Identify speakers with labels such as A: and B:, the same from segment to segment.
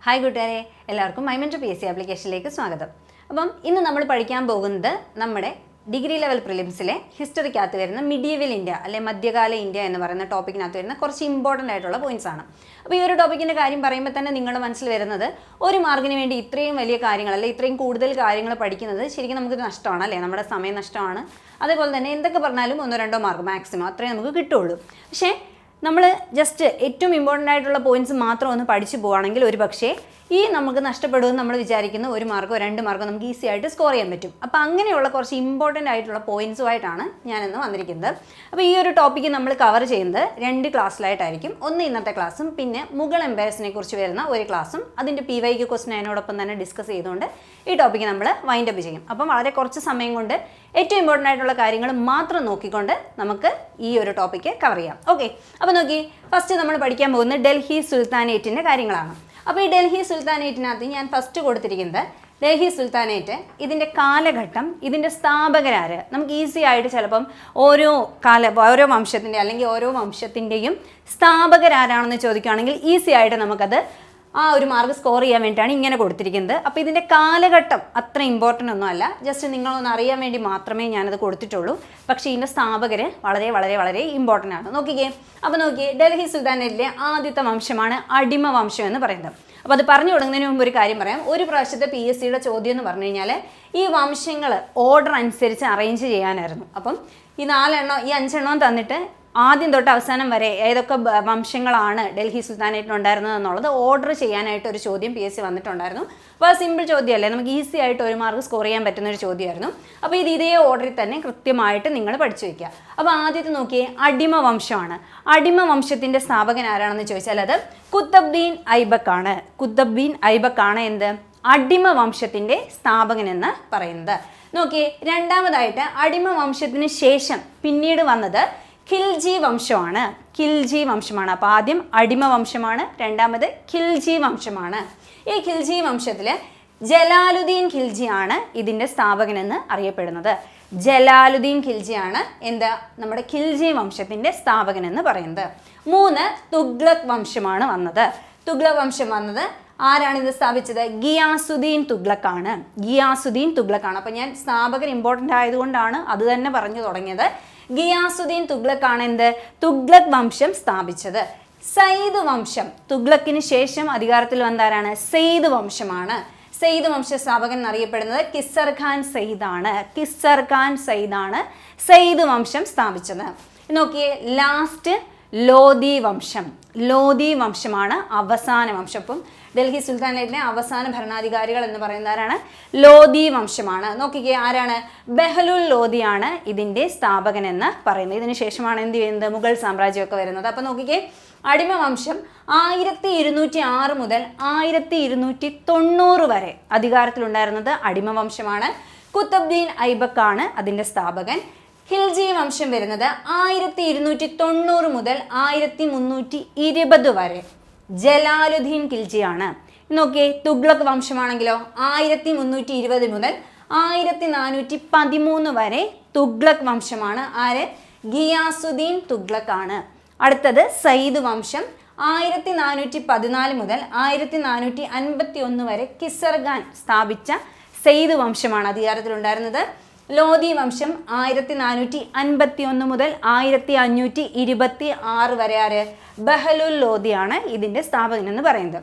A: Hi കൂട്ടുകാരെ, എല്ലാവർക്കും മൈമെൻറ്റർ PSC ആപ്ലിക്കേഷനിലേക്ക് സ്വാഗതം. അപ്പം ഇന്ന് നമ്മൾ പഠിക്കാൻ പോകുന്നത് നമ്മുടെ ഡിഗ്രി ലെവൽ പ്രിലിംസിലെ ഹിസ്റ്ററിക്കകത്ത് വരുന്ന മിഡീവൽ ഇന്ത്യ അല്ലെ മധ്യകാല ഇന്ത്യ എന്ന് പറയുന്ന ടോപ്പിക്കിനകത്ത് വരുന്ന കുറച്ച് ഇമ്പോർട്ടൻ്റ് ആയിട്ടുള്ള പോയിന്റ്സ് ആണ്. അപ്പോൾ ഈ ഒരു ടോപ്പിക്കിൻ്റെ കാര്യം പറയുമ്പോൾ തന്നെ നിങ്ങളുടെ മനസ്സിൽ വരുന്നത് ഒരു മാർക്കിന് വേണ്ടി ഇത്രയും വലിയ കാര്യങ്ങൾ അല്ലെ ഇത്രയും കൂടുതൽ കാര്യങ്ങൾ പഠിക്കുന്നത് ശരിക്കും നമുക്ക് നഷ്ടമാണ് അല്ലേ, നമ്മുടെ സമയം നഷ്ടമാണ്. അതേപോലെ തന്നെ എന്തൊക്കെ പറഞ്ഞാലും 1-2 മാർക്ക് മാക്സിമം അത്രയും നമുക്ക് കിട്ടുള്ളൂ. പക്ഷേ നമ്മൾ ജസ്റ്റ് ഏറ്റവും ഇമ്പോർട്ടൻ്റ് ആയിട്ടുള്ള പോയിന്റ്സ് മാത്രം ഒന്ന് പഠിച്ചു പോവുകയാണെങ്കിൽ ഒരു പക്ഷേ ഈ നമുക്ക് നഷ്ടപ്പെടുമെന്ന് നമ്മൾ വിചാരിക്കുന്ന 1 മാർക്കോ 2 മാർക്കോ നമുക്ക് ഈസി ആയിട്ട് സ്കോർ ചെയ്യാൻ പറ്റും. അപ്പോൾ അങ്ങനെയുള്ള കുറച്ച് ഇമ്പോർട്ടൻ്റ് ആയിട്ടുള്ള പോയിന്റ്സുമായിട്ടാണ് ഞാനിന്ന് വന്നിരിക്കുന്നത്. അപ്പോൾ ഈ ഒരു ടോപ്പിക്ക് നമ്മൾ കവർ ചെയ്യുന്നത് 2 ക്ലാസ്സിലായിട്ടായിരിക്കും. ഒന്ന് ഇന്നത്തെ ക്ലാസ്സും പിന്നെ മുഗൾ എംപയർസിനെ കുറിച്ച് വരുന്ന ഒരു ക്ലാസ്സും അതിൻ്റെ PYQ ക്വസ്റ്റൻ അതിനോടൊപ്പം തന്നെ ഡിസ്കസ് ചെയ്തുകൊണ്ട് ഈ ടോപ്പിക്ക് നമ്മൾ വൈൻഡ് അപ്പ് ചെയ്യും. അപ്പം വളരെ കുറച്ച് സമയം കൊണ്ട് ഏറ്റവും ഇമ്പോർട്ടൻ്റ് ആയിട്ടുള്ള കാര്യങ്ങൾ മാത്രം നോക്കിക്കൊണ്ട് നമുക്ക് ഈ ഒരു ടോപ്പിക്ക് കവർ ചെയ്യാം. ഓക്കെ, അപ്പോൾ നോക്കി, ഫസ്റ്റ് നമ്മൾ പഠിക്കാൻ പോകുന്നത് ഡൽഹി സുൽത്താനേറ്റിൻ്റെ കാര്യങ്ങളാണ്. അപ്പോൾ ഈ ഡൽഹി സുൽത്താനേറ്റിനകത്ത് ഞാൻ ഫസ്റ്റ് കൊടുത്തിരിക്കുന്നത് ഡൽഹി സുൽത്താനേറ്റ്, ഇതിൻ്റെ കാലഘട്ടം, ഇതിൻ്റെ സ്ഥാപകരാര്. നമുക്ക് ഈസി ആയിട്ട് ചിലപ്പം ഓരോ വംശത്തിൻ്റെ അല്ലെങ്കിൽ ഓരോ വംശത്തിൻ്റെയും സ്ഥാപകരാരാണെന്ന് ചോദിക്കുകയാണെങ്കിൽ ഈസി ആയിട്ട് നമുക്കത് ആ ഒരു മാർക്ക് സ്കോർ ചെയ്യാൻ വേണ്ടിയിട്ടാണ് ഇങ്ങനെ കൊടുത്തിരിക്കുന്നത്. അപ്പോൾ ഇതിൻ്റെ കാലഘട്ടം അത്ര ഇമ്പോർട്ടൻ്റ് ഒന്നും അല്ല, ജസ്റ്റ് നിങ്ങളൊന്ന് അറിയാൻ വേണ്ടി മാത്രമേ ഞാനത് കൊടുത്തിട്ടുള്ളൂ. പക്ഷേ ഇതിൻ്റെ സ്ഥാപകർ വളരെ വളരെ വളരെ ഇമ്പോർട്ടൻ്റ് ആണ്. നോക്കിക്കേ, അപ്പോൾ നോക്കിയേ, ഡൽഹി സുൽത്താനേറ്റിലെ ആദ്യത്തെ വംശമാണ് അടിമ വംശം എന്ന് പറയുന്നത്. അപ്പോൾ അത് പറഞ്ഞു തുടങ്ങുന്നതിന് മുമ്പ് ഒരു കാര്യം പറയാം. ഒരു പ്രാവശ്യത്തെ PSCയുടെ ചോദ്യം എന്ന് പറഞ്ഞു കഴിഞ്ഞാൽ ഈ വംശങ്ങൾ ഓർഡർ അനുസരിച്ച് അറേഞ്ച് ചെയ്യാനായിരുന്നു. അപ്പം ഈ 5 എണ്ണം തന്നിട്ട് ആദ്യം തൊട്ട് അവസാനം വരെ ഏതൊക്കെ വംശങ്ങളാണ് ഡൽഹി സുൽത്താനേറ്റിനുണ്ടായിരുന്നത് എന്നുള്ളത് ഓർഡർ ചെയ്യാനായിട്ട് ഒരു ചോദ്യം PSC വന്നിട്ടുണ്ടായിരുന്നു. അപ്പോൾ ആ സിമ്പിൾ ചോദ്യമല്ലേ, നമുക്ക് ഈസി ആയിട്ട് 1 മാർക്ക് സ്കോർ ചെയ്യാൻ പറ്റുന്ന ഒരു ചോദ്യമായിരുന്നു. അപ്പോൾ ഇത് ഇതേ ഓർഡറിൽ തന്നെ കൃത്യമായിട്ട് നിങ്ങൾ പഠിച്ചു വയ്ക്കുക. അപ്പോൾ ആദ്യത്തെ നോക്കിയേ, അടിമ വംശമാണ്. അടിമ വംശത്തിൻ്റെ സ്ഥാപകൻ ആരാണെന്ന് ചോദിച്ചാൽ അത് കുത്തബ്ദീൻ ഐബക്കാണ്. കുത്തബ്ദീൻ ഐബക്കാണ് എന്ത്, അടിമ വംശത്തിൻ്റെ സ്ഥാപകൻ എന്ന് പറയുന്നത്. നോക്കിയേ, രണ്ടാമതായിട്ട് അടിമ വംശത്തിന് ശേഷം പിന്നീട് വന്നത് ഖിൽജി വംശമാണ്. ഖിൽജി വംശമാണ്. അപ്പോൾ ആദ്യം അടിമ വംശമാണ്, രണ്ടാമത് ഖിൽജി വംശമാണ്. ഈ ഖിൽജി വംശത്തിൽ ജലാലുദ്ദീൻ ഖിൽജിയാണ് ഇതിൻ്റെ സ്ഥാപകനെന്ന് അറിയപ്പെടുന്നത്. ജലാലുദ്ദീൻ ഖിൽജിയാണ് എന്താ നമ്മുടെ ഖിൽജി വംശത്തിൻ്റെ സ്ഥാപകനെന്ന് പറയുന്നത്. 3 തുഗ്ലക് വംശമാണ് വന്നത്. തുഗ്ലക് വംശം വന്നത് ആരാണ് ഇത് സ്ഥാപിച്ചത്? ഗിയാസുദ്ദീൻ തുഗ്ലക്കാണ്. ഗിയാസുദ്ദീൻ തുഗ്ലക്കാണ്. അപ്പോൾ ഞാൻ സ്ഥാപകൻ ഇമ്പോർട്ടൻ്റ് ആയതുകൊണ്ടാണ് അത് തന്നെ പറഞ്ഞു തുടങ്ങിയത്. ഗിയാസുദ്ദീൻ തുഗ്ലക്കാണ് എന്ത്, തുഗ്ലക് വംശം സ്ഥാപിച്ചത്. സയ്യിദ് വംശം, തുഗ്ലക്കിന് ശേഷം അധികാരത്തിൽ വന്നാരാണ്? സെയ്ദ് വംശമാണ്. സെയ്ദ് വംശ സ്ഥാപകൻ എന്നറിയപ്പെടുന്നത് കിസ്സർ ഖാൻ സെയ്ദാണ്. കിസ്സർ ഖാൻ സെയ്ദാണ് സെയ്ദ് വംശം സ്ഥാപിച്ചത്. നോക്കിയേ, ലാസ്റ്റ് ലോധി വംശം. ലോധി വംശമാണ് അവസാന വംശം. അപ്പം ഡൽഹി സുൽത്താനേറ്റിലെ അവസാന ഭരണാധികാരികൾ എന്ന് പറയുന്നത് ആരാണ്? ലോധി വംശമാണ്. നോക്കിക്കേ, ആരാണ്? ബെഹ്ലുൽ ലോധിയാണ് ഇതിൻ്റെ സ്ഥാപകൻ എന്ന് പറയുന്നത്. ഇതിന് ശേഷമാണ് എന്ത് ചെയ്യുന്നത്? മുഗൾ സാമ്രാജ്യമൊക്കെ വരുന്നത്. അപ്പം നോക്കിക്കേ, അടിമ വംശം 1206 മുതൽ 1290 വരെ അധികാരത്തിലുണ്ടായിരുന്നത് അടിമ വംശമാണ്. കുത്തബ്ദീൻ ഐബക്കാണ് അതിൻ്റെ സ്ഥാപകൻ. ഖിൽജി വംശം വരുന്നത് 1290 മുതൽ 1320 വരെ ജലാലുദ്ദീൻ ഖിൽജിയാണ്. നോക്കിയേ, തുഗ്ലക് വംശമാണെങ്കിലോ 1320 മുതൽ 1413 വരെ തുഗ്ലക് വംശമാണ്. ആര്? ഗിയാസുദ്ദീൻ തുഗ്ലക് ആണ്. അടുത്തത് സയ്യിദ് വംശം 1414 മുതൽ 1451 വരെ കിസ്സർ ഖാൻ സ്ഥാപിച്ച സയ്യിദ് വംശമാണ് അധികാരത്തിലുണ്ടായിരുന്നത്. ലോധി വംശം 1451 മുതൽ 1526 വരെ ആര്? ബെഹ്ലുൽ ലോധിയാണ് ഇതിൻ്റെ സ്ഥാപകൻ എന്ന് പറയുന്നത്.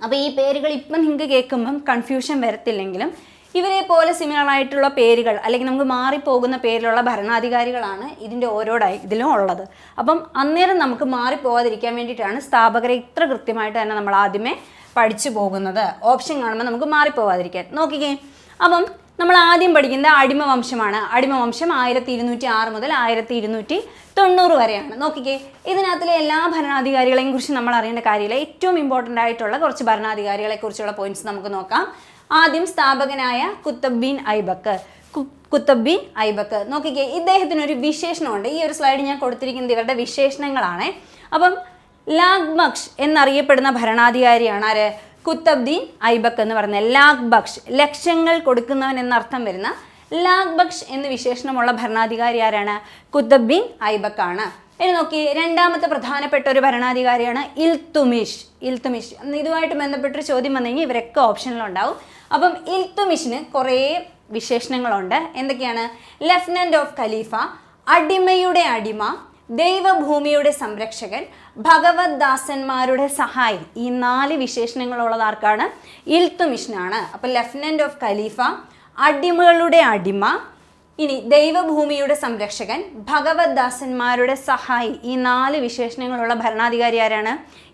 A: അപ്പോൾ ഈ പേരുകൾ ഇപ്പം നിങ്ങൾക്ക് കേൾക്കുമ്പം കൺഫ്യൂഷൻ വരത്തില്ലെങ്കിലും ഇവരെ പോലെ സിമിലർ ആയിട്ടുള്ള പേരുകൾ അല്ലെങ്കിൽ നമുക്ക് മാറിപ്പോകുന്ന പേരിലുള്ള ഭരണാധികാരികളാണ് ഇതിൻ്റെ ഓരോ ഇതിലും ഉള്ളത്. അപ്പം അന്നേരം നമുക്ക് മാറിപ്പോകാതിരിക്കാൻ വേണ്ടിയിട്ടാണ് സ്ഥാപകരെ ഇത്ര കൃത്യമായിട്ട് തന്നെ നമ്മൾ ആദ്യമേ പഠിച്ചു പോകുന്നത്. ഓപ്ഷൻ കാണുമ്പോൾ നമുക്ക് മാറിപ്പോകാതിരിക്കാൻ. നോക്കിക്കേ, അപ്പം നമ്മൾ ആദ്യം പഠിക്കുന്നത് അടിമ വംശമാണ്. അടിമ വംശം 1206 മുതൽ 1290 വരെയാണ്. നോക്കിക്കേ, ഇതിനകത്തിലെ എല്ലാ ഭരണാധികാരികളെയും കുറിച്ച് നമ്മൾ അറിയേണ്ട കാര്യമില്ല. ഏറ്റവും ഇമ്പോർട്ടൻ്റ് ആയിട്ടുള്ള കുറച്ച് ഭരണാധികാരികളെ കുറിച്ചുള്ള പോയിന്റ്സ് നമുക്ക് നോക്കാം. ആദ്യം സ്ഥാപകനായ കുത്തബ്ദീൻ ഐബക്ക്. കുത്തബ്ദീൻ ഐബക്ക് നോക്കിക്കേ, ഇദ്ദേഹത്തിനൊരു വിശേഷണമുണ്ട്. ഈ ഒരു സ്ലൈഡ് ഞാൻ കൊടുത്തിരിക്കുന്നത് ഇവരുടെ വിശേഷണങ്ങളാണ്. അപ്പം ലാഗ് ബക്ഷ് എന്നറിയപ്പെടുന്ന ഭരണാധികാരിയാണ് ആര്? കുത്തബ്ദീൻ ഐബക്ക് എന്ന് പറയുന്നത്. ലാഗ് ബക്ഷ്, ലക്ഷങ്ങൾ കൊടുക്കുന്നവൻ എന്നർത്ഥം വരുന്ന ലാഗ് ബക്ഷ് എന്ന് വിശേഷണമുള്ള ഭരണാധികാരി ആരാണ്? കുത്തബ്ദീൻ ഐബക്കാണ്. ഇനി നോക്കി, രണ്ടാമത്തെ പ്രധാനപ്പെട്ട ഒരു ഭരണാധികാരിയാണ് ഇൽത്തുമിഷ്. ഇൽത്തുമിഷ് ഇതുമായിട്ട് ബന്ധപ്പെട്ടൊരു ചോദ്യം വന്നു കഴിഞ്ഞാൽ ഇവരൊക്കെ ഓപ്ഷനിലുണ്ടാവും. അപ്പം ഇൽത്തുമിഷിന് കുറേ വിശേഷണങ്ങളുണ്ട്. എന്തൊക്കെയാണ്? ലഫ്റ്റനന്റ് ഓഫ് ഖലീഫ, അടിമയുടെ അടിമ, ദൈവഭൂമിയുടെ സംരക്ഷകൻ, ഭഗവത് ദാസന്മാരുടെ സഹായി. ഈ 4 വിശേഷണങ്ങളുള്ളത് ആർക്കാണ്? ഇൽത്തുമിഷിനാണ്. അപ്പം ലഫ്റ്റനന്റ് ഓഫ് ഖലീഫ, അടിമകളുടെ അടിമ, ഇനി ദൈവഭൂമിയുടെ സംരക്ഷകൻ, ഭഗവത് ദാസന്മാരുടെ സഹായി. ഈ 4 വിശേഷണങ്ങളുള്ള ഭരണാധികാരി ആരാണ്?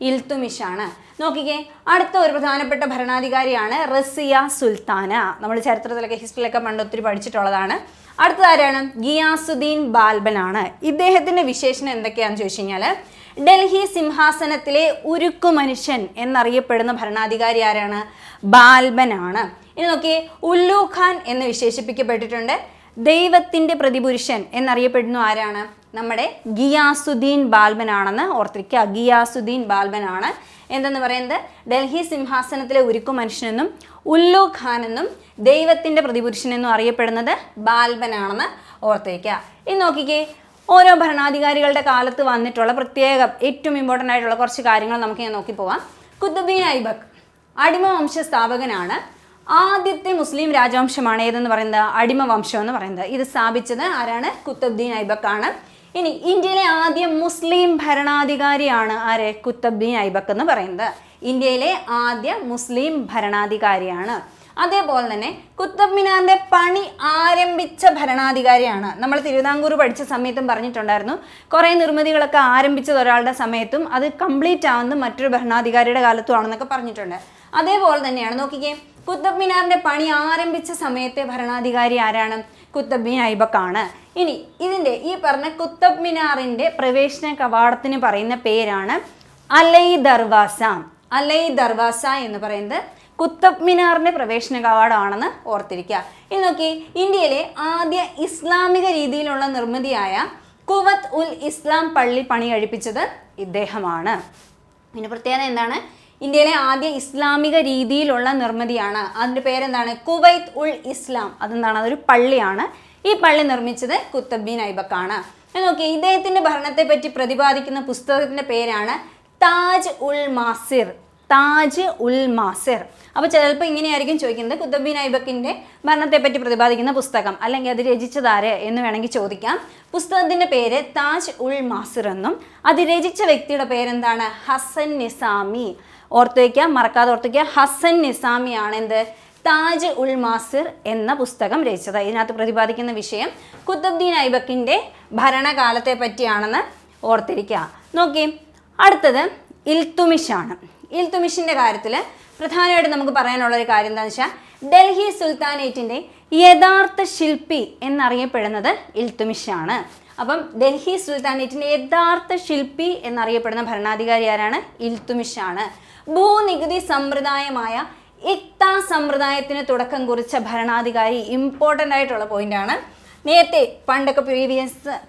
A: ഇൽത്തുമിഷാണ്. നോക്കിക്കേ, അടുത്ത ഒരു പ്രധാനപ്പെട്ട ഭരണാധികാരിയാണ് റസിയ സുൽത്താന. നമ്മൾ ചരിത്രത്തിലൊക്കെ ഹിസ്റ്ററിയിലൊക്കെ പണ്ട് ഒത്തിരി പഠിച്ചിട്ടുള്ളതാണ്. അടുത്തതാരാണ്? ഗിയാസുദ്ദീൻ ബാൽബനാണ്. ഇദ്ദേഹത്തിൻ്റെ വിശേഷണം എന്തൊക്കെയാണെന്ന് ചോദിച്ചു കഴിഞ്ഞാൽ, ഡൽഹി സിംഹാസനത്തിലെ ഉരുക്കു മനുഷ്യൻ എന്നറിയപ്പെടുന്ന ഭരണാധികാരി ആരാണ്? ബാൽബനാണ്. ഇനി നോക്കിയേ, ഉല്ലു ഖാൻ എന്ന് വിശേഷിപ്പിക്കപ്പെട്ടിട്ടുണ്ട്. ദൈവത്തിൻ്റെ പ്രതിപുരുഷൻ എന്നറിയപ്പെടുന്നു ആരാണ്? നമ്മുടെ ഗിയാസുദ്ദീൻ ബാൽബനാണെന്ന് ഓർത്തിരിക്കുക. ഗിയാസുദ്ദീൻ ബാൽബനാണ് എന്തെന്ന് പറയുന്നത്? ഡൽഹി സിംഹാസനത്തിലെ ഉരുക്കു മനുഷ്യനെന്നും ഉല്ലു ഖാൻ എന്നും ദൈവത്തിൻ്റെ പ്രതിപുരുഷനെന്നും അറിയപ്പെടുന്നത് ബാൽബനാണെന്ന് ഓർത്തിരിക്കുക. ഇനി നോക്കിക്കേ, ഓരോ ഭരണാധികാരികളുടെ കാലത്ത് വന്നിട്ടുള്ള പ്രത്യേകം ഏറ്റവും ഇമ്പോർട്ടൻ്റ് ആയിട്ടുള്ള കുറച്ച് കാര്യങ്ങൾ നമുക്ക് ഞാൻ നോക്കി പോവാം. ഖുത്ബുദ്ദീൻ ഐബക്ക് അടിമ വംശ സ്ഥാപകനാണ്. ആദ്യത്തെ മുസ്ലിം രാജവംശമാണ് ഏതെന്ന് പറയുന്നത്? അടിമ വംശം എന്ന് പറയുന്നത്. ഇത് സ്ഥാപിച്ചത് ആരാണ്? ഖുത്ബുദ്ദീൻ ഐബക്കാണ്. ഇനി ഇന്ത്യയിലെ ആദ്യ മുസ്ലിം ഭരണാധികാരിയാണ് ആര്? ഖുത്ബുദ്ദീൻ ഐബക്ക് എന്ന് പറയുന്നത്. ഇന്ത്യയിലെ ആദ്യ മുസ്ലിം ഭരണാധികാരിയാണ്. അതേപോലെ തന്നെ കുത്തബ് മിനാറിന്റെ പണി ആരംഭിച്ച ഭരണാധികാരിയാണ്. നമ്മൾ തിരുവിതാംകൂർ പഠിച്ച സമയത്തും പറഞ്ഞിട്ടുണ്ടായിരുന്നു, കുറേ നിർമ്മിതികളൊക്കെ ആരംഭിച്ചത് ഒരാളുടെ സമയത്തും അത് കംപ്ലീറ്റ് ആവുന്നത് മറ്റൊരു ഭരണാധികാരിയുടെ കാലത്തും ആണെന്നൊക്കെ പറഞ്ഞിട്ടുണ്ട്. അതേപോലെ തന്നെയാണ് നോക്കിക്കേ, കുത്തബ് മിനാറിന്റെ പണി ആരംഭിച്ച സമയത്തെ ഭരണാധികാരി ആരാണ്? കുത്തബുദ്ദീൻ ഐബക്കാണ്. ഇനി ഇതിൻ്റെ ഈ പറഞ്ഞ കുത്തബ് മിനാറിന്റെ പ്രവേശന കവാടത്തിന് പറയുന്ന പേരാണ് അലൈ ദർവാസ. അലൈ ദർവാസ എന്ന് പറയുന്നത് കുത്തബ് മിനാറിന്റെ പ്രവേശന കവാടമാണെന്ന് ഓർത്തിരിക്കുക. ഇനി നോക്കി, ഇന്ത്യയിലെ ആദ്യ ഇസ്ലാമിക രീതിയിലുള്ള നിർമ്മിതിയായ കുവത്ത് ഉൽ ഇസ്ലാം പള്ളി പണി കഴിപ്പിച്ചത് ഇദ്ദേഹമാണ്. ഇതിന് പ്രത്യേകത എന്താണ്? ഇന്ത്യയിലെ ആദ്യ ഇസ്ലാമിക രീതിയിലുള്ള നിർമ്മിതിയാണ്. അതിൻ്റെ പേരെന്താണ്? കുവൈത്ത് ഉൽ ഇസ്ലാം. അതെന്താണ്? അതൊരു പള്ളിയാണ്. ഈ പള്ളി നിർമ്മിച്ചത് കുത്തബുദ്ദീൻ ഐബക്കാണ്. നോക്കി, ഇദ്ദേഹത്തിൻ്റെ ഭരണത്തെ പറ്റി പ്രതിപാദിക്കുന്ന പുസ്തകത്തിൻ്റെ പേരാണ് താജ് ഉൽ മാസിർ. താജ് ഉൽ മാസിർ. അപ്പോൾ ചിലപ്പോൾ ഇങ്ങനെയായിരിക്കും ചോദിക്കുന്നത്, കുത്തബുദ്ദീൻ ഐബക്കിൻ്റെ ഭരണത്തെ പറ്റി പ്രതിപാദിക്കുന്ന പുസ്തകം, അല്ലെങ്കിൽ അത് രചിച്ചതാര് എന്ന് വേണമെങ്കിൽ ചോദിക്കാം. പുസ്തകത്തിൻ്റെ പേര് താജ് ഉൽ മാസിർ എന്നും അത് രചിച്ച വ്യക്തിയുടെ പേരെന്താണ്? ഹസൻ നിസാമി. ഓർത്ത് വയ്ക്കുക, മറക്കാതെ ഓർത്ത് വയ്ക്കുക. ഹസൻ നിസാമിയാണ് എന്ത്? താജ് ഉൽ മാസിർ എന്ന പുസ്തകം രചിച്ചത്. ഇതിനകത്ത് പ്രതിപാദിക്കുന്ന വിഷയം കുത്തബുദ്ദീൻ ഐബക്കിൻ്റെ ഭരണകാലത്തെ പറ്റിയാണെന്ന് ഓർത്തിരിക്കുക. നോക്കി, അടുത്തത് ഇൽത്തുമിഷാണ്. ഇൽത്തുമിഷിൻ്റെ കാര്യത്തിൽ പ്രധാനമായിട്ട് നമുക്ക് പറയാനുള്ള ഒരു കാര്യം എന്താണെന്ന് വെച്ചാൽ, ഡൽഹി സുൽത്താനേറ്റിൻ്റെ യഥാർത്ഥ ശില്പി എന്നറിയപ്പെടുന്നത് ഇൽത്തുമിഷാണ്. അപ്പം ഡൽഹി സുൽത്താനേറ്റിൻ്റെ യഥാർത്ഥ ശില്പി എന്നറിയപ്പെടുന്ന ഭരണാധികാരി ആരാണ്? ഇൽത്തുമിഷാണ്. ഭൂനികുതി സമ്പ്രദായമായ ഇക്ത സമ്പ്രദായത്തിന് തുടക്കം കുറിച്ച ഭരണാധികാരി. ഇമ്പോർട്ടൻ്റ് ആയിട്ടുള്ള പോയിന്റാണ്. നേരത്തെ പണ്ടൊക്കെ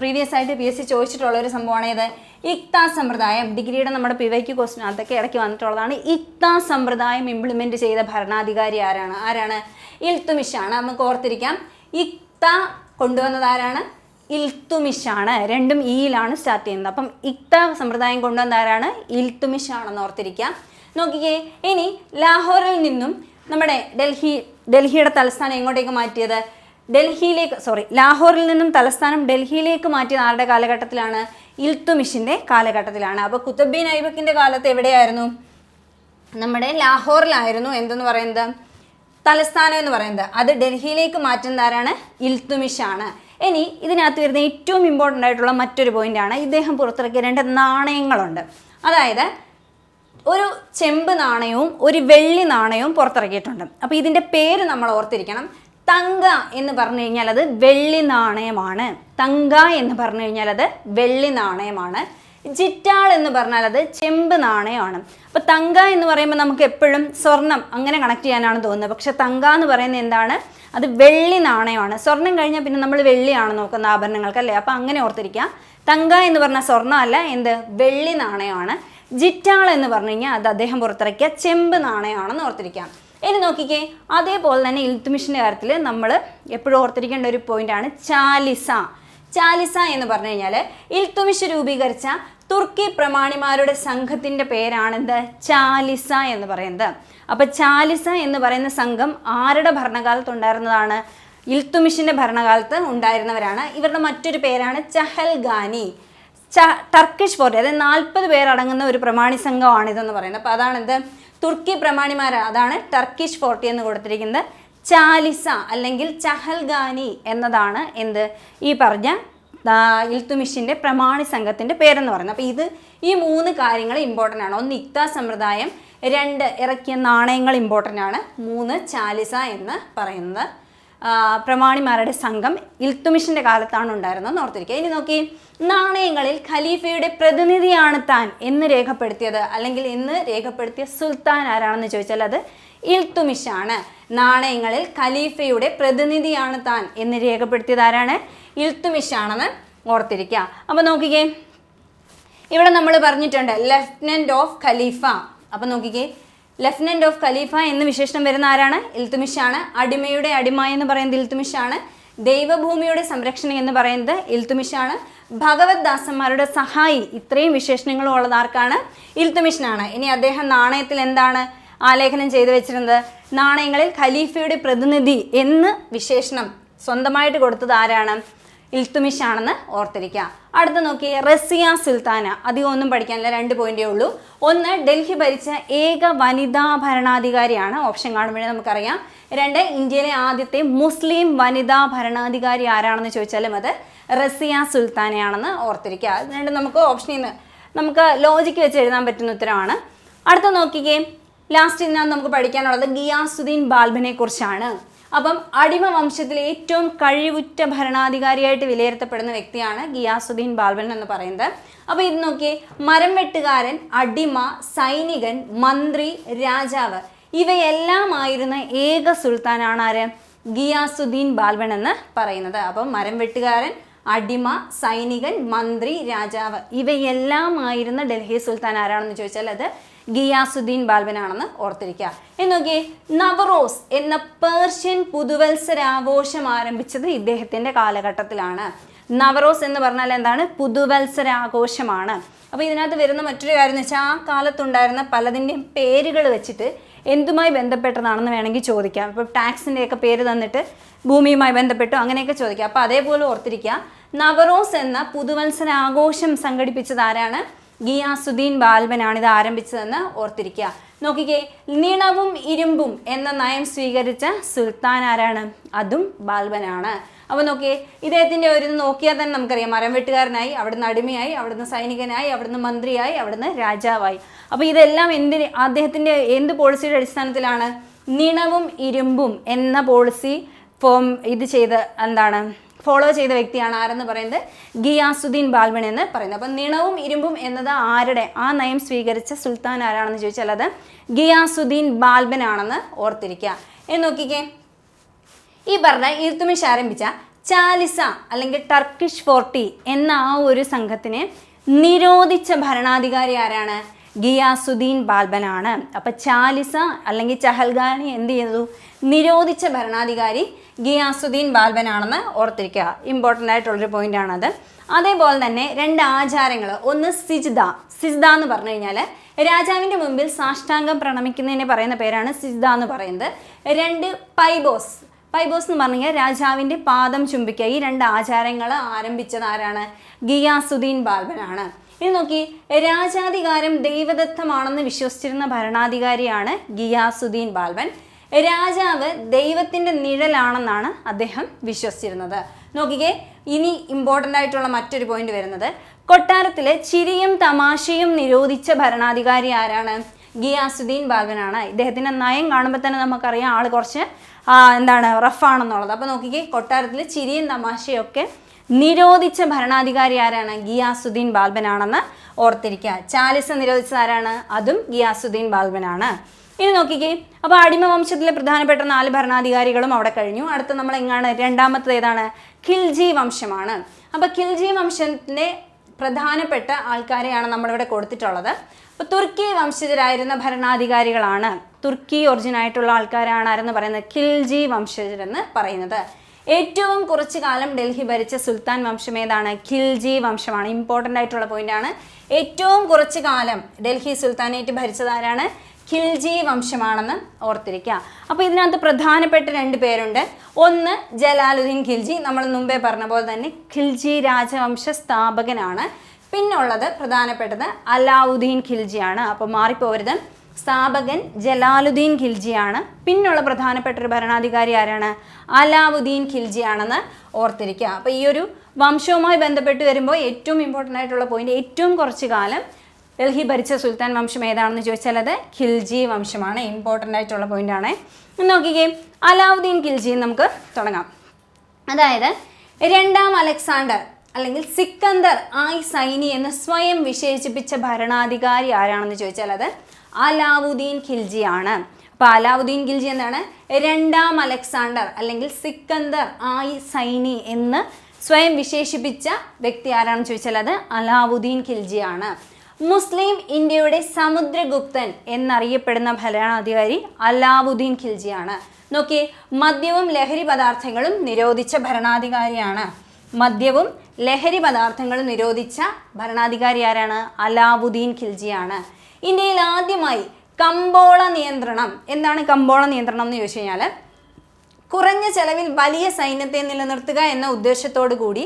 A: പ്രീവിയസ് ആയിട്ട് PSC ചോദിച്ചിട്ടുള്ള ഒരു സംഭവമാണ് ഇത്, ഇക്ത സമ്പ്രദായം. ഡിഗ്രിയുടെ നമ്മുടെ PYQ ക്വസ്റ്റ്യൻ അതൊക്കെ ഇടയ്ക്ക് വന്നിട്ടുള്ളതാണ്. ഇക്ത സമ്പ്രദായം ഇംപ്ലിമെൻറ്റ് ചെയ്ത ഭരണാധികാരി ആരാണ്? ഇൽത്തുമിഷാണ്. നമുക്ക് ഓർത്തിരിക്കാം, ഇക്ത കൊണ്ടുവന്നത് ആരാണ്? ഇൽത്തുമിഷാണ്. രണ്ടും ഇയിലാണ് സ്റ്റാർട്ട് ചെയ്യുന്നത്. അപ്പം ഇക്ത സമ്പ്രദായം കൊണ്ടുവന്ന ആരാണ്? ഇൽത്തുമിഷാണെന്ന് ഓർത്തിരിക്കാം. നോക്കിക്കേ, ഇനി ലാഹോറിൽ നിന്നും നമ്മുടെ ഡൽഹിയുടെ തലസ്ഥാനം എങ്ങോട്ടേക്ക് മാറ്റിയത്? ലാഹോറിൽ നിന്നും തലസ്ഥാനം ഡൽഹിയിലേക്ക് മാറ്റിയത് ആരുടെ കാലഘട്ടത്തിലാണ്? ഇൽത്തുമിഷിൻ്റെ കാലഘട്ടത്തിലാണ്. അപ്പോൾ കുത്തബുദ്ദീൻ ഐബക്കിൻ്റെ കാലത്ത് എവിടെയായിരുന്നു? നമ്മുടെ ലാഹോറിലായിരുന്നു എന്തെന്ന് പറയുന്നത്? തലസ്ഥാനം എന്ന് പറയുന്നത്. അത് ഡൽഹിയിലേക്ക് മാറ്റുന്നത് ആരാണ്? ഇൽത്തുമിഷാണ്. ഇനി ഇതിനകത്ത് വരുന്ന ഏറ്റവും ഇമ്പോർട്ടൻ്റ് ആയിട്ടുള്ള മറ്റൊരു പോയിന്റാണ്, ഇദ്ദേഹം പുറത്തിറക്കിയ 2 നാണയങ്ങളുണ്ട്. അതായത് ഒരു ചെമ്പ് നാണയവും ഒരു വെള്ളി നാണയവും പുറത്തിറക്കിയിട്ടുണ്ട്. അപ്പോൾ ഇതിൻ്റെ പേര് നമ്മൾ ഓർത്തിരിക്കണം. തങ്ക എന്ന് പറഞ്ഞു കഴിഞ്ഞാൽ അത് വെള്ളി നാണയമാണ്. തങ്ക എന്ന് പറഞ്ഞു കഴിഞ്ഞാൽ അത് വെള്ളി നാണയമാണ്. ജിറ്റാൾ എന്ന് പറഞ്ഞാൽ അത് ചെമ്പ് നാണയമാണ്. അപ്പോൾ തങ്ക എന്ന് പറയുമ്പോൾ നമുക്ക് എപ്പോഴും സ്വർണം അങ്ങനെ കണക്ട് ചെയ്യാനാണ് തോന്നുന്നത്. പക്ഷെ തങ്ക എന്ന് പറയുന്നത് എന്താണ്? അത് വെള്ളി നാണയമാണ്. സ്വർണം കഴിഞ്ഞാൽ പിന്നെ നമ്മൾ വെള്ളിയാണ് നോക്കുന്ന ആഭരണങ്ങൾക്ക്, അല്ലേ? അപ്പോൾ അങ്ങനെ ഓർത്തിരിക്കുക. തങ്ക എന്ന് പറഞ്ഞാൽ സ്വർണ്ണമല്ല, എന്ത്? വെള്ളി നാണയമാണ്. ജിറ്റാൾ എന്ന് പറഞ്ഞു കഴിഞ്ഞാൽ അത് അദ്ദേഹം പുറത്തിറക്കിയ ചെമ്പ് നാണയമാണെന്ന് ഓർത്തിരിക്കാം. ഇനി നോക്കിക്കേ, അതേപോലെ തന്നെ ഇൽത്തുമിഷിൻ്റെ കാര്യത്തിൽ നമ്മൾ എപ്പോഴും ഓർത്തിരിക്കേണ്ട ഒരു പോയിന്റാണ് ചാലിസ. ചാലിസ എന്ന് പറഞ്ഞു കഴിഞ്ഞാൽ ഇൽത്തുമിഷ് രൂപീകരിച്ച തുർക്കി പ്രമാണിമാരുടെ സംഘത്തിൻ്റെ പേരാണെന്ത്? ചാലിസ എന്ന് പറയുന്നത്. അപ്പം ചാലിസ എന്ന് പറയുന്ന സംഘം ആരുടെ ഭരണകാലത്ത് ഉണ്ടായിരുന്നതാണ്? ഇൽത്തുമിഷിൻ്റെ ഭരണകാലത്ത് ഉണ്ടായിരുന്നവരാണ്. ഇവരുടെ മറ്റൊരു പേരാണ് ചഹൽഗാനി. ടർക്കിഷ് ഫോർട്ട്, അതായത് 40 പേരടങ്ങുന്ന ഒരു പ്രമാണി സംഘമാണിതെന്ന് പറയുന്നത്. അപ്പോൾ അതാണെന്ത്? തുർക്കി പ്രമാണിമാർ, അതാണ് ടർക്കിഷ് ഫോർട്ട് എന്ന് കൊടുത്തിരിക്കുന്നത്. ചാലിസ അല്ലെങ്കിൽ ചഹൽഗാനി എന്നതാണ് എന്ത്? ഈ പറഞ്ഞ ഇൽത്തുമിഷിൻ്റെ പ്രമാണി സംഘത്തിൻ്റെ പേരെന്ന് പറയുന്നത്. അപ്പോൾ ഈ 3 കാര്യങ്ങൾ ഇമ്പോർട്ടൻ്റ് ആണ്. 1 ഇക്ത സമ്പ്രദായം, 2 ഇറക്കിയ നാണയങ്ങൾ ഇമ്പോർട്ടൻ്റ് ആണ്, 3 ചാലിസ എന്ന് പറയുന്നത് പ്രമാണിമാരുടെ സംഘം ഇൽത്തുമിഷിൻ്റെ കാലത്താണ് ഉണ്ടായിരുന്നത് ഓർത്തിരിക്കുക. ഇനി നോക്കി, നാണയങ്ങളിൽ ഖലീഫയുടെ പ്രതിനിധിയാണ് താൻ എന്ന് രേഖപ്പെടുത്തിയത് അല്ലെങ്കിൽ എന്ന് രേഖപ്പെടുത്തിയ സുൽത്താൻ ആരാണെന്ന് ചോദിച്ചാൽ അത് ഇൽത്തുമിഷാണ്. നാണയങ്ങളിൽ ഖലീഫയുടെ പ്രതിനിധിയാണ് താൻ എന്ന് രേഖപ്പെടുത്തിയത് ആരാണ്? ഇൽത്തുമിഷാണെന്ന് ഓർത്തിരിക്കുക. അപ്പോൾ നോക്കിക്കേ, ഇവിടെ നമ്മൾ പറഞ്ഞിട്ടുണ്ട് ലെഫ്റ്റനന്റ് ഓഫ് ഖലീഫ. അപ്പോൾ നോക്കിക്കേ, ലെഫ്റ്റനന്റ് ഓഫ് ഖലീഫ എന്ന് വിശേഷണം വരുന്ന ആരാണ്? ഇൽത്തുമിഷാണ്. അടിമയുടെ അടിമ എന്ന് പറയുന്നത് ഇൽത്തുമിഷാണ്. ദൈവഭൂമിയുടെ സംരക്ഷണം എന്ന് പറയുന്നത് ഇൽത്തുമിഷാണ്. ഭഗവത് ദാസന്മാരുടെ സഹായി, ഇത്രയും വിശേഷണങ്ങളും ഉള്ളത് ആർക്കാണ്? ഇൽത്തുമിഷിനാണ്. ഇനി അദ്ദേഹം നാണയത്തിൽ എന്താണ് ആലേഖനം ചെയ്തു വെച്ചിരുന്നത്? നാണയങ്ങളിൽ ഖലീഫയുടെ പ്രതിനിധി എന്ന് വിശേഷണം സ്വന്തമായിട്ട് കൊടുത്തത് ആരാണ്? ഇൽത്തുമിഷാണെന്ന് ഓർത്തിരിക്കുക. അടുത്ത നോക്കി, റസിയ സുൽത്താന. അധികം ഒന്നും പഠിക്കാനില്ല, 2 പോയിന്റേ ഉള്ളൂ. 1 ഡൽഹി ഭരിച്ച ഏക വനിതാ ഭരണാധികാരിയാണ്, ഓപ്ഷൻ കാണുമ്പോഴേ നമുക്കറിയാം. 2 ഇന്ത്യയിലെ ആദ്യത്തെ മുസ്ലിം വനിതാ ഭരണാധികാരി ആരാണെന്ന് ചോദിച്ചാലും അത് റസിയ സുൽത്താനയാണെന്ന് ഓർത്തിരിക്കുക. അത് രണ്ടും നമുക്ക് ഓപ്ഷനിൽ നിന്ന് നമുക്ക് ലോജിക്ക് വെച്ച് എഴുതാൻ പറ്റുന്ന ഉത്തരമാണ്. അടുത്ത നോക്കിക്കേ, ലാസ്റ്റ് ഇതിനകത്ത് നമുക്ക് പഠിക്കാനുള്ളത് ഗിയാസുദ്ദീൻ ബാൽബനെ കുറിച്ചാണ്. അപ്പം അടിമ വംശത്തിലെ ഏറ്റവും കഴിവുറ്റ ഭരണാധികാരിയായിട്ട് വിലയിരുത്തപ്പെടുന്ന വ്യക്തിയാണ് ഗിയാസുദ്ദീൻ ബാൽബൻ എന്ന് പറയുന്നത്. അപ്പോൾ ഇത് നോക്കിയേ, മരം വെട്ടുകാരൻ, അടിമ, സൈനികൻ, മന്ത്രി, രാജാവ് ഇവയെല്ലാമായിരുന്ന ഏക സുൽത്താനാണ് ആര്? ഗിയാസുദ്ദീൻ ബാൽബൻ എന്ന് പറയുന്നത്. അപ്പം മരം വെട്ടുകാരൻ, അടിമ, സൈനികൻ, മന്ത്രി, രാജാവ് ഇവയെല്ലാമായിരുന്ന ഡൽഹി സുൽത്താൻ ആരാണെന്ന് ചോദിച്ചാൽ അത് ഗിയാസുദ്ദീൻ ബാൽബനാണെന്ന് ഓർത്തിരിക്കുക. എന്ന് നോക്കിയേ, നവറോസ് എന്ന പേർഷ്യൻ പുതുവത്സരാഘോഷം ആരംഭിച്ചത് ഇദ്ദേഹത്തിൻ്റെ കാലഘട്ടത്തിലാണ്. നവറോസ് എന്ന് പറഞ്ഞാൽ എന്താണ്? പുതുവത്സരാഘോഷമാണ്. അപ്പോൾ ഇതിനകത്ത് വരുന്ന മറ്റൊരു കാര്യം എന്ന് വെച്ചാൽ ആ കാലത്തുണ്ടായിരുന്ന പലതിൻ്റെയും പേരുകൾ വെച്ചിട്ട് എന്തുമായി ബന്ധപ്പെട്ടതാണെന്ന് വേണമെങ്കിൽ ചോദിക്കാം. ഇപ്പോൾ ടാക്സിൻ്റെയൊക്കെ പേര് തന്നിട്ട് ഭൂമിയുമായി ബന്ധപ്പെട്ടു അങ്ങനെയൊക്കെ ചോദിക്കാം. അപ്പോൾ അതേപോലെ ഓർത്തിരിക്കുക, നവറോസ് എന്ന പുതുവത്സരാഘോഷം സംഘടിപ്പിച്ചത് ആരാണ്? ഗിയാസുദ്ദീൻ ബാൽബനാണ് ഇത് ആരംഭിച്ചതെന്ന് ഓർത്തിരിക്കുക. നോക്കിക്കേ, നീളവും ഇരുമ്പും എന്ന നയം സ്വീകരിച്ച സുൽത്താൻ ആരാണ്? അതും ബാൽബനാണ്. അപ്പോൾ നോക്കിയേ, ഇദ്ദേഹത്തിൻ്റെ ഒരു നോക്കിയാൽ തന്നെ നമുക്കറിയാം, മരം വെട്ടുകാരനായി, അവിടുന്ന് അടിമയായി, അവിടുന്ന് സൈനികനായി, അവിടുന്ന് മന്ത്രിയായി, അവിടുന്ന് രാജാവായി. അപ്പോൾ ഇതെല്ലാം അദ്ദേഹത്തിൻ്റെ എന്ത് പോളിസിയുടെ അടിസ്ഥാനത്തിലാണ്? നീളവും ഇരുമ്പും എന്ന പോളിസി ഫോളോ ചെയ്ത വ്യക്തിയാണ് ആരെന്ന് പറയുന്നത്? ഗിയാസുദ്ദീൻ ബാൽബൻ എന്ന് പറയുന്നത്. അപ്പം നീളവും ഇരുമ്പും എന്നത് ആരുടെ ആ നയം സ്വീകരിച്ച സുൽത്താൻ ആരാണെന്ന് ചോദിച്ചാൽ അത് ഗിയാസുദ്ദീൻ ബാൽബൻ ആണെന്ന് ഓർത്തിരിക്കുക. എന്ന് നോക്കിക്കേ, ഈ പറഞ്ഞ ഇൽത്തുമിഷ് ആരംഭിച്ച ചാലിസ അല്ലെങ്കിൽ ടർക്കിഷ് ഫോർട്ടി എന്ന ആ ഒരു സംഘത്തിനെ നിരോധിച്ച ഭരണാധികാരി ആരാണ്? ഗിയാസുദ്ദീൻ ബാൽബനാണ്. അപ്പം ചാലിസ അല്ലെങ്കിൽ ചഹൽഗാനി എന്ത് ചെയ്തു? നിരോധിച്ച ഭരണാധികാരി ഗിയാസുദ്ദീൻ ബാൽബനാണെന്ന് ഓർത്തിരിക്കുക. ഇമ്പോർട്ടൻ്റ് ആയിട്ടുള്ളൊരു പോയിൻ്റാണത്. അതേപോലെ തന്നെ 2 ആചാരങ്ങൾ. ഒന്ന് സിജ്ദ എന്ന് പറഞ്ഞു കഴിഞ്ഞാൽ രാജാവിൻ്റെ മുമ്പിൽ സാഷ്ടാംഗം പ്രണമിക്കുന്നതിനെ പറയുന്ന പേരാണ് സിജ്ദ എന്ന് പറയുന്നത്. 2 പൈബോസ് എന്ന് പറഞ്ഞു കഴിഞ്ഞാൽ രാജാവിൻ്റെ പാദം ചുംബിക്കുക. ഈ 2 ആചാരങ്ങൾ ആരംഭിച്ചത് ആരാണ്? ഗിയാസുദ്ദീൻ ബാൽബനാണ്. ഇനി നോക്കി, രാജാധികാരം ദൈവദത്തമാണെന്ന് വിശ്വസിച്ചിരുന്ന ഭരണാധികാരിയാണ് ഗിയാസുദ്ദീൻ ബാൽബൻ. രാജാവ് ദൈവത്തിൻ്റെ നിഴലാണെന്നാണ് അദ്ദേഹം വിശ്വസിച്ചിരുന്നത്. നോക്കിക്കേ, ഇനി ഇമ്പോർട്ടൻ്റ് ആയിട്ടുള്ള മറ്റൊരു പോയിന്റ് വരുന്നത്, കൊട്ടാരത്തിലെ ചിരിയും തമാശയും നിരോധിച്ച ഭരണാധികാരി ആരാണ്? ഗിയാസുദ്ദീൻ ബാൽബനാണ്. ഇദ്ദേഹത്തിൻ്റെ നയം കാണുമ്പോൾ തന്നെ നമുക്കറിയാം ആൾ കുറച്ച് റഫാണെന്നുള്ളത്. അപ്പോൾ നോക്കിക്കേ, കൊട്ടാരത്തിൽ ചിരിയും തമാശയും ഒക്കെ നിരോധിച്ച ഭരണാധികാരി ആരാണ്? ഗിയാസുദ്ദീൻ ബാൽബനാണെന്ന് ഓർത്തിരിക്കുക. ചാലിസ നിരോധിച്ചത് ആരാണ്? അതും ഗിയാസുദ്ദീൻ ബാൽബനാണ്. ഇനി നോക്കിക്കേ, അപ്പോൾ അടിമവംശത്തിലെ പ്രധാനപ്പെട്ട 4 ഭരണാധികാരികളും അവിടെ കഴിഞ്ഞു. അടുത്ത നമ്മൾ രണ്ടാമത്തത് ഏതാണ്? ഖിൽജി വംശമാണ്. അപ്പോൾ ഖിൽജി വംശത്തിൻ്റെ പ്രധാനപ്പെട്ട ആൾക്കാരെയാണ് നമ്മളിവിടെ കൊടുത്തിട്ടുള്ളത്. അപ്പോൾ തുർക്കി വംശജരായിരുന്ന ഭരണാധികാരികളാണ്, തുർക്കി ഒറിജിൻ ആയിട്ടുള്ള ആൾക്കാരാണ് ആരെന്ന് പറയുന്നത്? ഖിൽജി വംശജരെന്ന് പറയുന്നത്. ഏറ്റവും കുറച്ചു കാലം ഡൽഹി ഭരിച്ച സുൽത്താൻ വംശം ഏതാണ്? ഖിൽജി വംശമാണ്. ഇമ്പോർട്ടൻ്റ് ആയിട്ടുള്ള പോയിന്റാണ്. ഏറ്റവും കുറച്ചു കാലം ഡൽഹി സുൽത്താനേറ്റ് ഭരിച്ചത് ആരാണ്? ഖിൽജി വംശമാണെന്ന് ഓർത്തിരിക്കുക. അപ്പോൾ ഇതിനകത്ത് പ്രധാനപ്പെട്ട 2 പേരുണ്ട്. ഒന്ന് ജലാലുദ്ദീൻ ഖിൽജി, നമ്മൾ മുമ്പേ പറഞ്ഞ പോലെ തന്നെ ഖിൽജി രാജവംശ സ്ഥാപകനാണ്. പിന്നുള്ളത് പ്രധാനപ്പെട്ടത് അലാവുദ്ദീൻ ഖിൽജിയാണ്. അപ്പോൾ മാറിപ്പോരുത്, സ്ഥാപകൻ ജലാലുദ്ദീൻ ഖിൽജിയാണ്. പിന്നുള്ള പ്രധാനപ്പെട്ട ഒരു ഭരണാധികാരി ആരാണ്? അലാവുദ്ദീൻ ഖിൽജിയാണെന്ന് ഓർത്തിരിക്കുക. അപ്പോൾ ഈ ഒരു വംശവുമായി ബന്ധപ്പെട്ട് വരുമ്പോൾ ഏറ്റവും ഇമ്പോർട്ടൻ്റ് ആയിട്ടുള്ള പോയിന്റ്, ഏറ്റവും കുറച്ചു കാലം ഡൽഹി ഭരിച്ച സുൽത്താൻ വംശം ഏതാണെന്ന് ചോദിച്ചാൽ അത് ഖിൽജി വംശമാണ്. ഇമ്പോർട്ടൻ്റ് ആയിട്ടുള്ള പോയിന്റാണ്. നോക്കിക്കേ, അലാവുദ്ദീൻ ഖിൽജി നമുക്ക് തുടങ്ങാം. അതായത് 2ാം അലക്സാണ്ടർ അല്ലെങ്കിൽ സിക്കന്ദർ ആയി സൈനി എന്ന് സ്വയം വിശേഷിപ്പിച്ച ഭരണാധികാരി ആരാണെന്ന് ചോദിച്ചാൽ അത് അലാവുദ്ദീൻ ഖിൽജിയാണ്. അപ്പോൾ അലാവുദ്ദീൻ ഖിൽജി എന്താണ്? 2ാം അലക്സാണ്ടർ അല്ലെങ്കിൽ സിക്കന്ദർ ആയി സൈനി എന്ന് സ്വയം വിശേഷിപ്പിച്ച വ്യക്തി ആരാണെന്ന് ചോദിച്ചാൽ അത് അലാവുദ്ദീൻ ഖിൽജിയാണ്. മുസ്ലിം ഇന്ത്യയുടെ സമുദ്രഗുപ്തൻ എന്നറിയപ്പെടുന്ന ഭരണാധികാരി അലാവുദ്ദീൻ ഖിൽജിയാണ്. നോക്കിയേ, മദ്യവും ലഹരി പദാർത്ഥങ്ങളും നിരോധിച്ച ഭരണാധികാരിയാണ്. മദ്യവും ലഹരി പദാർത്ഥങ്ങളും നിരോധിച്ച ഭരണാധികാരി ആരാണ്? അലാവുദ്ദീൻ ഖിൽജിയാണ്. ഇന്ത്യയിൽ ആദ്യമായി കമ്പോള നിയന്ത്രണം, എന്താണ് കമ്പോള നിയന്ത്രണം എന്ന് ചോദിച്ചു കഴിഞ്ഞാൽ, കുറഞ്ഞ ചെലവിൽ വലിയ സൈന്യത്തെ നിലനിർത്തുക എന്ന ഉദ്ദേശത്തോടു കൂടി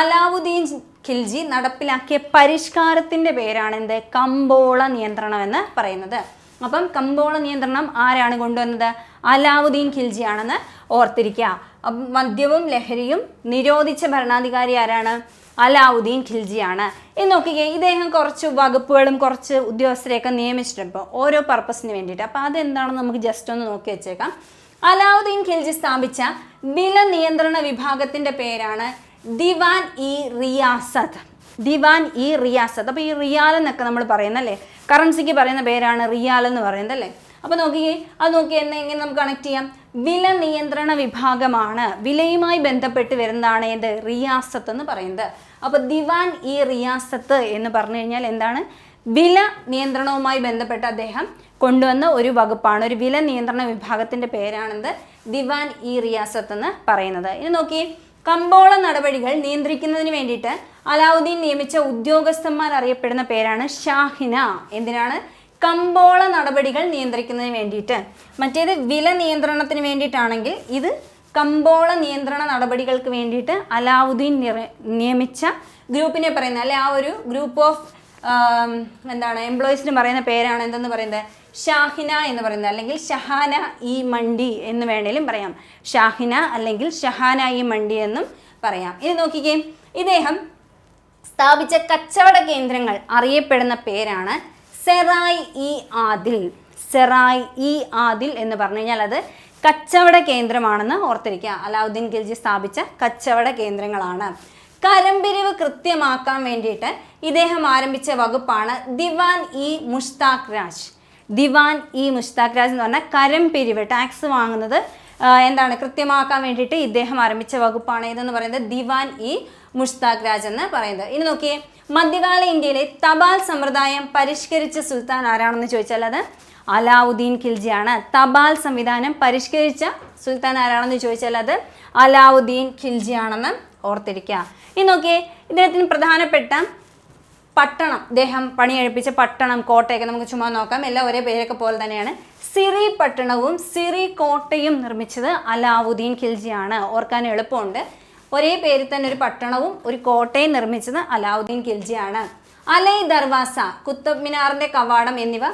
A: അലാവുദ്ദീൻ ഖിൽജി നടപ്പിലാക്കിയ പരിഷ്കാരത്തിൻ്റെ പേരാണ് എന്ത്? കമ്പോള നിയന്ത്രണം എന്ന് പറയുന്നത്. അപ്പം കമ്പോള നിയന്ത്രണം ആരാണ് കൊണ്ടുവന്നത്? അലാവുദ്ദീൻ ഖിൽജിയാണെന്ന് ഓർത്തിരിക്കുക. മദ്യവും ലഹരിയും നിരോധിച്ച ഭരണാധികാരി ആരാണ്? അലാവുദ്ദീൻ ഖിൽജിയാണ്. ഇത് നോക്കിക്കേ, ഇദ്ദേഹം കുറച്ച് വകുപ്പുകളും കുറച്ച് ഉദ്യോഗസ്ഥരെയൊക്കെ നിയമിച്ചിട്ടുണ്ട് ഓരോ പർപ്പസിന് വേണ്ടിയിട്ട്. അപ്പോൾ അതെന്താണെന്ന് നമുക്ക് ജസ്റ്റ് ഒന്ന് നോക്കി വെച്ചേക്കാം. അലാവുദ്ദീൻ ഖിൽജി സ്ഥാപിച്ച വില നിയന്ത്രണ വിഭാഗത്തിൻ്റെ പേരാണ് ദിവാൻ ഇ റിയാസത്ത്. ദിവാൻ ഇ റിയാസത്ത്. അപ്പോൾ ഈ റിയാൽ എന്നൊക്കെ നമ്മൾ പറയുന്നല്ലേ, കറൻസിക്ക് പറയുന്ന പേരാണ് റിയാൽ എന്ന് പറയുന്നത് അല്ലേ. അപ്പോൾ നോക്കിയേ, അത് നോക്കി എങ്ങനെ നമുക്ക് കണക്ട് ചെയ്യാം? വില നിയന്ത്രണ വിഭാഗമാണ്, വിലയുമായി ബന്ധപ്പെട്ട് വരുന്നതാണ് ഏത്? റിയാസത്ത് എന്ന് പറയുന്നത്. അപ്പോൾ ദിവാൻ ഇ റിയാസത്ത് എന്ന് പറഞ്ഞു കഴിഞ്ഞാൽ എന്താണ്? വില നിയന്ത്രണവുമായി ബന്ധപ്പെട്ട് അദ്ദേഹം കൊണ്ടുവന്ന ഒരു വകുപ്പാണ്, ഒരു വില നിയന്ത്രണ വിഭാഗത്തിൻ്റെ പേരാണെന്ത്? ദിവാൻ ഇ റിയാസത്ത് എന്ന് പറയുന്നത്. ഇനി നോക്കിയേ, കമ്പോള നടപടികൾ നിയന്ത്രിക്കുന്നതിന് വേണ്ടിയിട്ട് അലാവുദ്ദീൻ നിയമിച്ച ഉദ്യോഗസ്ഥന്മാർ അറിയപ്പെടുന്ന പേരാണ് ഷാഹിന. എന്തിനാണ്? കമ്പോള നടപടികൾ നിയന്ത്രിക്കുന്നതിന് വേണ്ടിയിട്ട്. മറ്റേത് വില നിയന്ത്രണത്തിന് വേണ്ടിയിട്ടാണെങ്കിൽ ഇത് കമ്പോള നിയന്ത്രണ നടപടികൾക്ക് വേണ്ടിയിട്ട് അലാവുദ്ദീൻ നിയമിച്ച ഗ്രൂപ്പിനെ പറയുന്നത്, അല്ലെ ആ ഒരു ഗ്രൂപ്പ് ഓഫ് എന്താണ് എംപ്ലോയീസിന് പറയുന്ന പേരാണ് എന്തെന്ന് പറയുന്നത്? ഷാഹിന എന്ന് പറയുന്നത്, അല്ലെങ്കിൽ ഷഹാന ഇ മണ്ഡി എന്ന് വേണേലും പറയാം. ഷാഹിന അല്ലെങ്കിൽ ഷഹാന ഇ മണ്ഡി എന്നും പറയാം. ഇത് നോക്കിക്കേ, ഇദ്ദേഹം സ്ഥാപിച്ച കച്ചവട കേന്ദ്രങ്ങൾ അറിയപ്പെടുന്ന പേരാണ് സെറായ് ഇ ആദിൽ. സെറായ് ഇ ആദിൽ എന്ന് പറഞ്ഞു കഴിഞ്ഞാൽ അത് കച്ചവട കേന്ദ്രമാണെന്ന് ഓർത്തിരിക്കുക. അലാവുദ്ദീൻ ഖിൽജി സ്ഥാപിച്ച കച്ചവട കേന്ദ്രങ്ങളാണ്. കരംപിരിവ് കൃത്യമാക്കാൻ വേണ്ടിയിട്ട് ഇദ്ദേഹം ആരംഭിച്ച വകുപ്പാണ് ദിവാൻ ഇ മുഷ്താഖ് രാജ്. ദിവാൻ ഇ മുഷ്താഖ് രാജ് എന്ന് പറഞ്ഞാൽ കരംപിരിവ്, ടാക്സ് വാങ്ങുന്നത് എന്താണ് കൃത്യമാക്കാൻ വേണ്ടിയിട്ട് ഇദ്ദേഹം ആരംഭിച്ച വകുപ്പാണ് ഇതെന്ന് പറയുന്നത് ദിവാൻ ഇ മുഷ്താഖ് രാജ് എന്ന് പറയുന്നത്. ഇനി നോക്കിയേ, മധ്യകാല ഇന്ത്യയിലെ തപാൽ സമ്പ്രദായം പരിഷ്കരിച്ച സുൽത്താൻ ആരാണെന്ന് ചോദിച്ചാൽ അത് അലാവുദ്ദീൻ ഖിൽജിയാണ്. തപാൽ സംവിധാനം പരിഷ്കരിച്ച സുൽത്താൻ ആരാണെന്ന് ചോദിച്ചാൽ അത് അലാവുദ്ദീൻ ഖിൽജിയാണെന്ന് ഓർത്തിരിക്കുക. ഇനി നോക്കിയേ, ഇദ്ദേഹത്തിന് പ്രധാനപ്പെട്ട പട്ടണം, ഇദ്ദേഹം പണിയെഴുപ്പിച്ച പട്ടണം, കോട്ടയൊക്കെ നമുക്ക് ചുമ്മാ നോക്കാം. എല്ലാം ഒരേ പേരൊക്കെ പോലെ തന്നെയാണ്. സിറി പട്ടണവും സിറി കോട്ടയും നിർമ്മിച്ചത് അലാവുദ്ദീൻ ഖിൽജിയാണ്. ഓർക്കാൻ എളുപ്പമുണ്ട്. ഒരേ പേരിൽ തന്നെ ഒരു പട്ടണവും ഒരു കോട്ടയും നിർമ്മിച്ചത് അലാവുദ്ദീൻ ഖിൽജിയാണ്. അലൈ ദർവാസ, കുത്തബ് മിനാറിന്റെ കവാടം എന്നിവ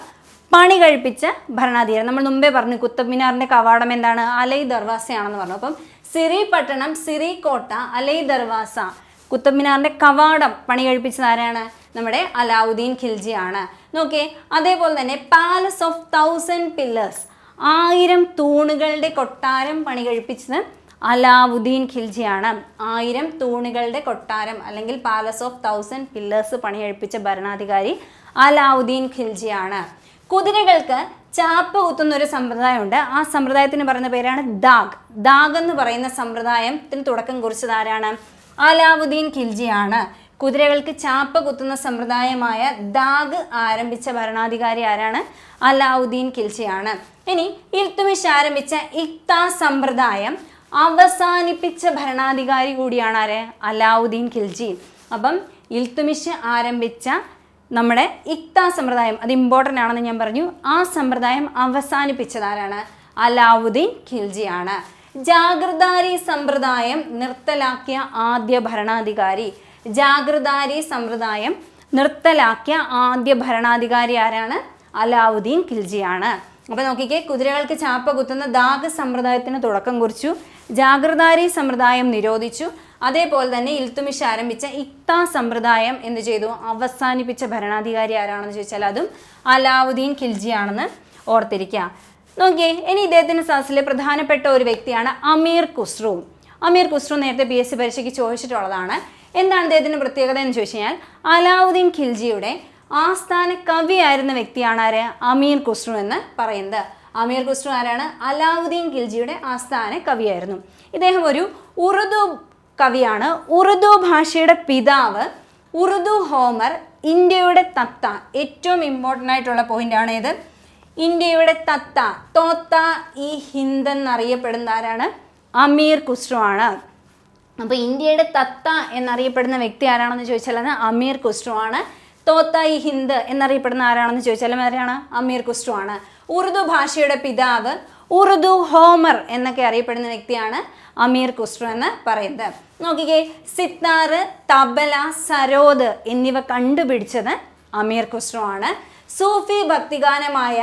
A: പണി കഴിപ്പിച്ച ഭരണാധികാരി. നമ്മൾ മുമ്പേ പറഞ്ഞു കുത്തബ് മിനാറിന്റെ കവാടം എന്താണ്? അലൈ ദർവാസയാണെന്ന് പറഞ്ഞു. അപ്പം സിറി പട്ടണം, സിറി കോട്ട, അലൈ ദർവാസ, കുത്തബ് മിനാറിന്റെ കവാടം പണി കഴിപ്പിച്ചത് ആരാണ്? നമ്മുടെ അലാവുദ്ദീൻ ഖിൽജിയാണ്. നോക്കിയേ, അതേപോലെ തന്നെ പാലസ് ഓഫ് 1000 പില്ലേഴ്സ്, 1000 തൂണുകളുടെ കൊട്ടാരം പണി കഴിപ്പിച്ചത് അലാവുദ്ദീൻ ഖിൽജിയാണ്. 1000 തൂണുകളുടെ കൊട്ടാരം അല്ലെങ്കിൽ പാലസ് ഓഫ് 1000 പില്ലേഴ്സ് പണി കഴിപ്പിച്ച ഭരണാധികാരി അലാവുദ്ദീൻ ഖിൽജിയാണ്. കുതിരകൾക്ക് ചാപ്പ് കുത്തുന്ന ഒരു സമ്പ്രദായമുണ്ട്. ആ സമ്പ്രദായത്തിന് പറയുന്ന പേരാണ് ദാഗ്. ദാഗ് എന്ന് പറയുന്ന സമ്പ്രദായത്തിന് തുടക്കം കുറിച്ചത് ആരാണ്? അലാവുദ്ദീൻ ഖിൽജിയാണ്. കുതിരകൾക്ക് ചാപ്പ് കുത്തുന്ന സമ്പ്രദായമായ ദാഗ് ആരംഭിച്ച ഭരണാധികാരി ആരാണ്? അലാവുദ്ദീൻ ഖിൽജിയാണ്. ഇനി ഇൽത്തുമിഷ് ആരംഭിച്ച ഇക്ത സമ്പ്രദായം അവസാനിപ്പിച്ച ഭരണാധികാരി കൂടിയാണ് ആര്? അലാവുദ്ദീൻ ഖിൽജി. അപ്പം ഇൽത്തുമിഷ് ആരംഭിച്ച നമ്മുടെ ഇക്ത സമ്പ്രദായം, അത് ഇമ്പോർട്ടൻ്റ് ആണെന്ന് ഞാൻ പറഞ്ഞു, ആ സമ്പ്രദായം അവസാനിപ്പിച്ചതാരാണ്? അലാവുദ്ദീൻ ഖിൽജിയാണ്. ജാഗിർദാരി സമ്പ്രദായം നിർത്തലാക്കിയ ആദ്യ ഭരണാധികാരി, ജാഗിർദാരി സമ്പ്രദായം നിർത്തലാക്കിയ ആദ്യ ഭരണാധികാരി ആരാണ്? അലാവുദ്ദീൻ ഖിൽജിയാണ്. അപ്പോൾ നോക്കിക്കേ, കുതിരകൾക്ക് ചാപ്പ കുത്തുന്ന ദാഗ് സമ്പ്രദായത്തിന് തുടക്കം കുറിച്ചു, ജാഗിർദാരി സമ്പ്രദായം നിരോധിച്ചു, അതേപോലെ തന്നെ ഇൽത്തുമിഷ് ആരംഭിച്ച ഇക്ത സമ്പ്രദായം എന്ത് ചെയ്തു? അവസാനിപ്പിച്ച ഭരണാധികാരി ആരാണെന്ന് ചോദിച്ചാൽ അതും അലാവുദ്ദീൻ ഖിൽജി ആണെന്ന് ഓർത്തിരിക്കുക. നോക്കിയേ, ഇനി ഇദ്ദേഹത്തിൻ്റെ സദസ്സിലെ പ്രധാനപ്പെട്ട ഒരു വ്യക്തിയാണ് അമീർ ഖുസ്രു. അമീർ ഖുസ്രു നേരത്തെ PSC പരീക്ഷയ്ക്ക് ചോദിച്ചിട്ടുള്ളതാണ്. എന്താണ് ഇദ്ദേഹത്തിൻ്റെ പ്രത്യേകത എന്ന് ചോദിച്ചു കഴിഞ്ഞാൽ, അലാവുദ്ദീൻ ഖിൽജിയുടെ ആസ്ഥാന കവിയായിരുന്ന വ്യക്തിയാണ് ആര്? അമീർ ഖുസ്രു എന്ന് പറയുന്നത്. അമീർ ഖുസ്രു ആരാണ്? അലാവുദ്ദീൻ ഖിൽജിയുടെ ആസ്ഥാന കവിയായിരുന്നു. ഇദ്ദേഹം ഒരു ഉറുദു കവിയാണ്. ഉറുദു ഭാഷയുടെ പിതാവ്, ഉറുദു ഹോമർ, ഇന്ത്യയുടെ തത്ത. ഏറ്റവും ഇമ്പോർട്ടൻ്റ് ആയിട്ടുള്ള പോയിന്റാണ് ഇത്. ഇന്ത്യയുടെ തത്ത, തോത്ത ഈ ഹിന്ദ് എന്നറിയപ്പെടുന്ന ആരാണ്? അമീർ ഖുസ്രു ആണ്. അപ്പോൾ ഇന്ത്യയുടെ തത്ത എന്നറിയപ്പെടുന്ന വ്യക്തി ആരാണെന്ന് ചോദിച്ചാൽ അത് അമീർ ഖുസ്രു ആണ്. തോത്ത ഈ ഹിന്ദ് എന്നറിയപ്പെടുന്ന ആരാണെന്ന് ചോദിച്ചാലും ആരാണ്? അമീർ ഖുസ്രു ആണ്. ഉറുദു ഭാഷയുടെ പിതാവ്, ഉറുദു ഹോമർ എന്നൊക്കെ അറിയപ്പെടുന്ന വ്യക്തിയാണ് അമീർ ഖുസ്രു എന്ന് പറയുന്നത്. നോക്കിക്കേ, സിത്താറ്, തബല, സരോദ് എന്നിവ കണ്ടുപിടിച്ചത് അമീർ ഖുസ്രു ആണ്. സൂഫി ഭക്തിഗാനമായ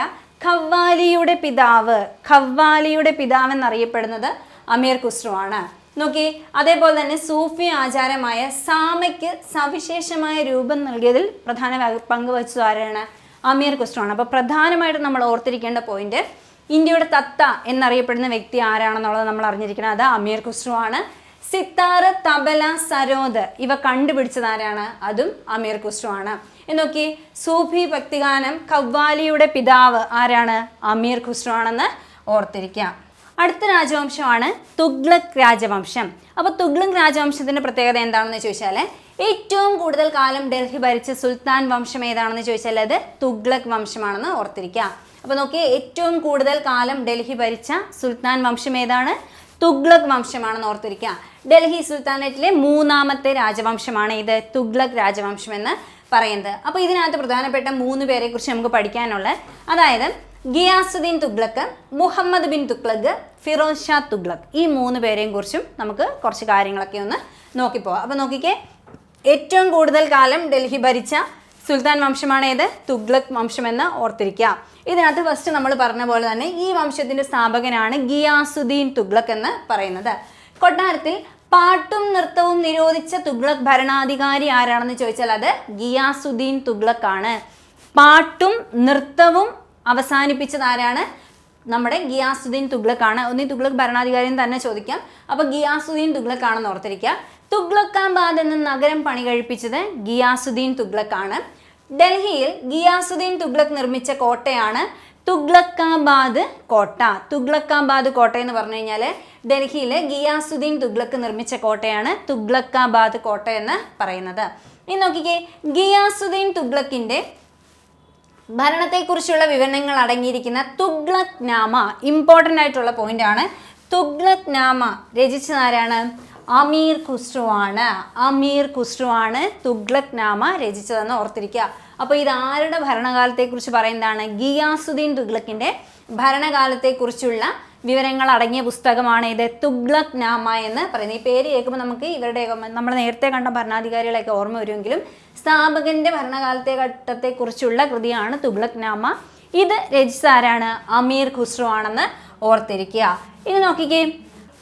A: ഖവ്വാലിയുടെ പിതാവ്, ഖവ്വാലിയുടെ പിതാവ് എന്നറിയപ്പെടുന്നത് അമീർ ഖുസ്രു ആണ്. നോക്കി, അതേപോലെ തന്നെ സൂഫി ആചാരമായ സാമയ്ക്ക് സവിശേഷമായ രൂപം നൽകിയതിൽ പ്രധാന പങ്ക് വഹിച്ചത് ആരാണ്? അമീർ ഖുസ്രു ആണ്. അപ്പോൾ പ്രധാനമായിട്ടും നമ്മൾ ഓർത്തിരിക്കേണ്ട പോയിന്റ്, ഇന്ത്യയുടെ തത്ത എന്നറിയപ്പെടുന്ന വ്യക്തി ആരാണെന്നുള്ളത് നമ്മൾ അറിഞ്ഞിരിക്കണം. അത് അമീർ ഖുസ്രു ആണ്. സിത്താറ്, തബല, സരോദ് ഇവ കണ്ടുപിടിച്ചത് ആരാണ്? അതും അമീർ ഖുസ്രു ആണ്. എന്നൊക്കെ സൂഫി ഭക്തിഗാനം ഖവ്വാലിയുടെ പിതാവ് ആരാണ്? അമീർ ഖുസ്രു ആണെന്ന് ഓർത്തിരിക്കുക. അടുത്ത രാജവംശമാണ് തുഗ്ലക് രാജവംശം. അപ്പോൾ തുഗ്ലക് രാജവംശത്തിൻ്റെ പ്രത്യേകത എന്താണെന്ന് ചോദിച്ചാൽ, ഏറ്റവും കൂടുതൽ കാലം ഡൽഹി ഭരിച്ച സുൽത്താൻ വംശം ഏതാണെന്ന് ചോദിച്ചാൽ അത് തുഗ്ലക് വംശമാണെന്ന് ഓർത്തിരിക്കുക. അപ്പോൾ നോക്കി, ഏറ്റവും കൂടുതൽ കാലം ഡൽഹി ഭരിച്ച സുൽത്താൻ വംശം ഏതാണ്? തുഗ്ലക് വംശമാണെന്ന് ഓർത്തിരിക്കുക. ഡൽഹി സുൽത്താനേറ്റിലെ മൂന്നാമത്തെ രാജവംശമാണ് ഇത് തുഗ്ലക് രാജവംശം എന്ന് പറയുന്നത്. അപ്പോൾ ഇതിനകത്ത് പ്രധാനപ്പെട്ട 3 പേരെ കുറിച്ച് നമുക്ക് പഠിക്കാനുള്ള, അതായത് ഗിയാസുദ്ദീൻ തുഗ്ലക്ക്, മുഹമ്മദ് ബിൻ തുഗ്ലക്ക്, ഫിറോസ് ഷാ തുഗ്ലക്ക്, ഈ 3 പേരെയും കുറിച്ചും നമുക്ക് കുറച്ച് കാര്യങ്ങളൊക്കെ ഒന്ന് നോക്കിപ്പോവാം. അപ്പോൾ നോക്കിക്കേ, ഏറ്റവും കൂടുതൽ കാലം ഡൽഹി ഭരിച്ച സുൽത്താൻ വംശമാണ് ഏത്? തുഗ്ലക് വംശം എന്ന് ഓർത്തിരിക്കുക. ഇതിനകത്ത് ഫസ്റ്റ് നമ്മൾ പറഞ്ഞ പോലെ തന്നെ ഈ വംശത്തിൻ്റെ സ്ഥാപകനാണ് ഗിയാസുദ്ദീൻ തുഗ്ലക്ക് എന്ന് പറയുന്നത്. കൊട്ടാരത്തിൽ പാട്ടും നൃത്തവും നിരോധിച്ച തുഗ്ലക് ഭരണാധികാരി ആരാണെന്ന് ചോദിച്ചാൽ അത് ഗിയാസുദ്ദീൻ തുഗ്ലക്ക് ആണ്. പാട്ടും നൃത്തവും അവസാനിപ്പിച്ചത് ആരാണ്? നമ്മുടെ ഗിയാസുദ്ദീൻ തുഗ്ലക്ക് ആണ്. ഒന്നീ തുഗ്ലക് ഭരണാധികാരിയും തന്നെ ചോദിക്കാം. അപ്പോൾ ഗിയാസുദ്ദീൻ തുഗ്ലക്ക് ആണെന്ന് ഓർത്തിരിക്കുക. തുഗ്ലക്കാബാദ് എന്ന നഗരം പണി കഴിപ്പിച്ചത് ഗിയാസുദ്ദീൻ തുഗ്ലക്ക് ആണ്. ഡൽഹിയിൽ ഗിയാസുദ്ദീൻ തുഗ്ലക്ക് നിർമ്മിച്ച കോട്ടയാണ് തുഗ്ലക്കാബാദ് കോട്ട. തുഗ്ലക്കാബാദ് കോട്ട എന്ന് പറഞ്ഞു കഴിഞ്ഞാൽ ഡൽഹിയിലെ ഗിയാസുദ്ദീൻ തുഗ്ലക്ക് നിർമ്മിച്ച കോട്ടയാണ് തുഗ്ലക്കാബാദ് കോട്ട എന്ന് പറയുന്നത്. ഇനി നോക്കിക്കേ, ഗിയാസുദ്ദീൻ തുഗ്ലക്കിൻ്റെ ഭരണത്തെക്കുറിച്ചുള്ള വിവരണങ്ങൾ അടങ്ങിയിരിക്കുന്ന തുഗ്ലക് നാമ, ഇമ്പോർട്ടൻ്റ് ആയിട്ടുള്ള പോയിന്റ് ആണ്. തുഗ്ലക് നാമ രചിച്ചത് ആരാണ്? അമീർ ഖുസ്രു ആണ്. അമീർ ഖുസ്രു ആണ് തുഗ്ലക് നാമ രചിച്ചതെന്ന് ഓർത്തിരിക്കുക. അപ്പോൾ ഇത് ആരുടെ ഭരണകാലത്തെക്കുറിച്ച് പറയുന്നതാണ്? ഗിയാസുദ്ദീൻ തുഗ്ലക്കിൻ്റെ ഭരണകാലത്തെക്കുറിച്ചുള്ള വിവരങ്ങൾ അടങ്ങിയ പുസ്തകമാണ് ഇത് തുഗ്ലക് നാമ എന്ന് പറയുന്നത്. ഈ പേര് കേൾക്കുമ്പോൾ നമുക്ക് ഇവരുടെ നമ്മൾ നേരത്തെ കണ്ട ഭരണാധികാരികളെയൊക്കെ ഓർമ്മ വരുമെങ്കിലും സ്ഥാപകന്റെ ഭരണകാലത്തെ ഘട്ടത്തെക്കുറിച്ചുള്ള കൃതിയാണ് തുഗ്ലക് നാമ. ഇത് രചിച്ച ആരാണ്? അമീർ ഖുസ്രു ആണെന്ന് ഓർത്തിരിക്കുക. ഇനി നോക്കിക്കേ,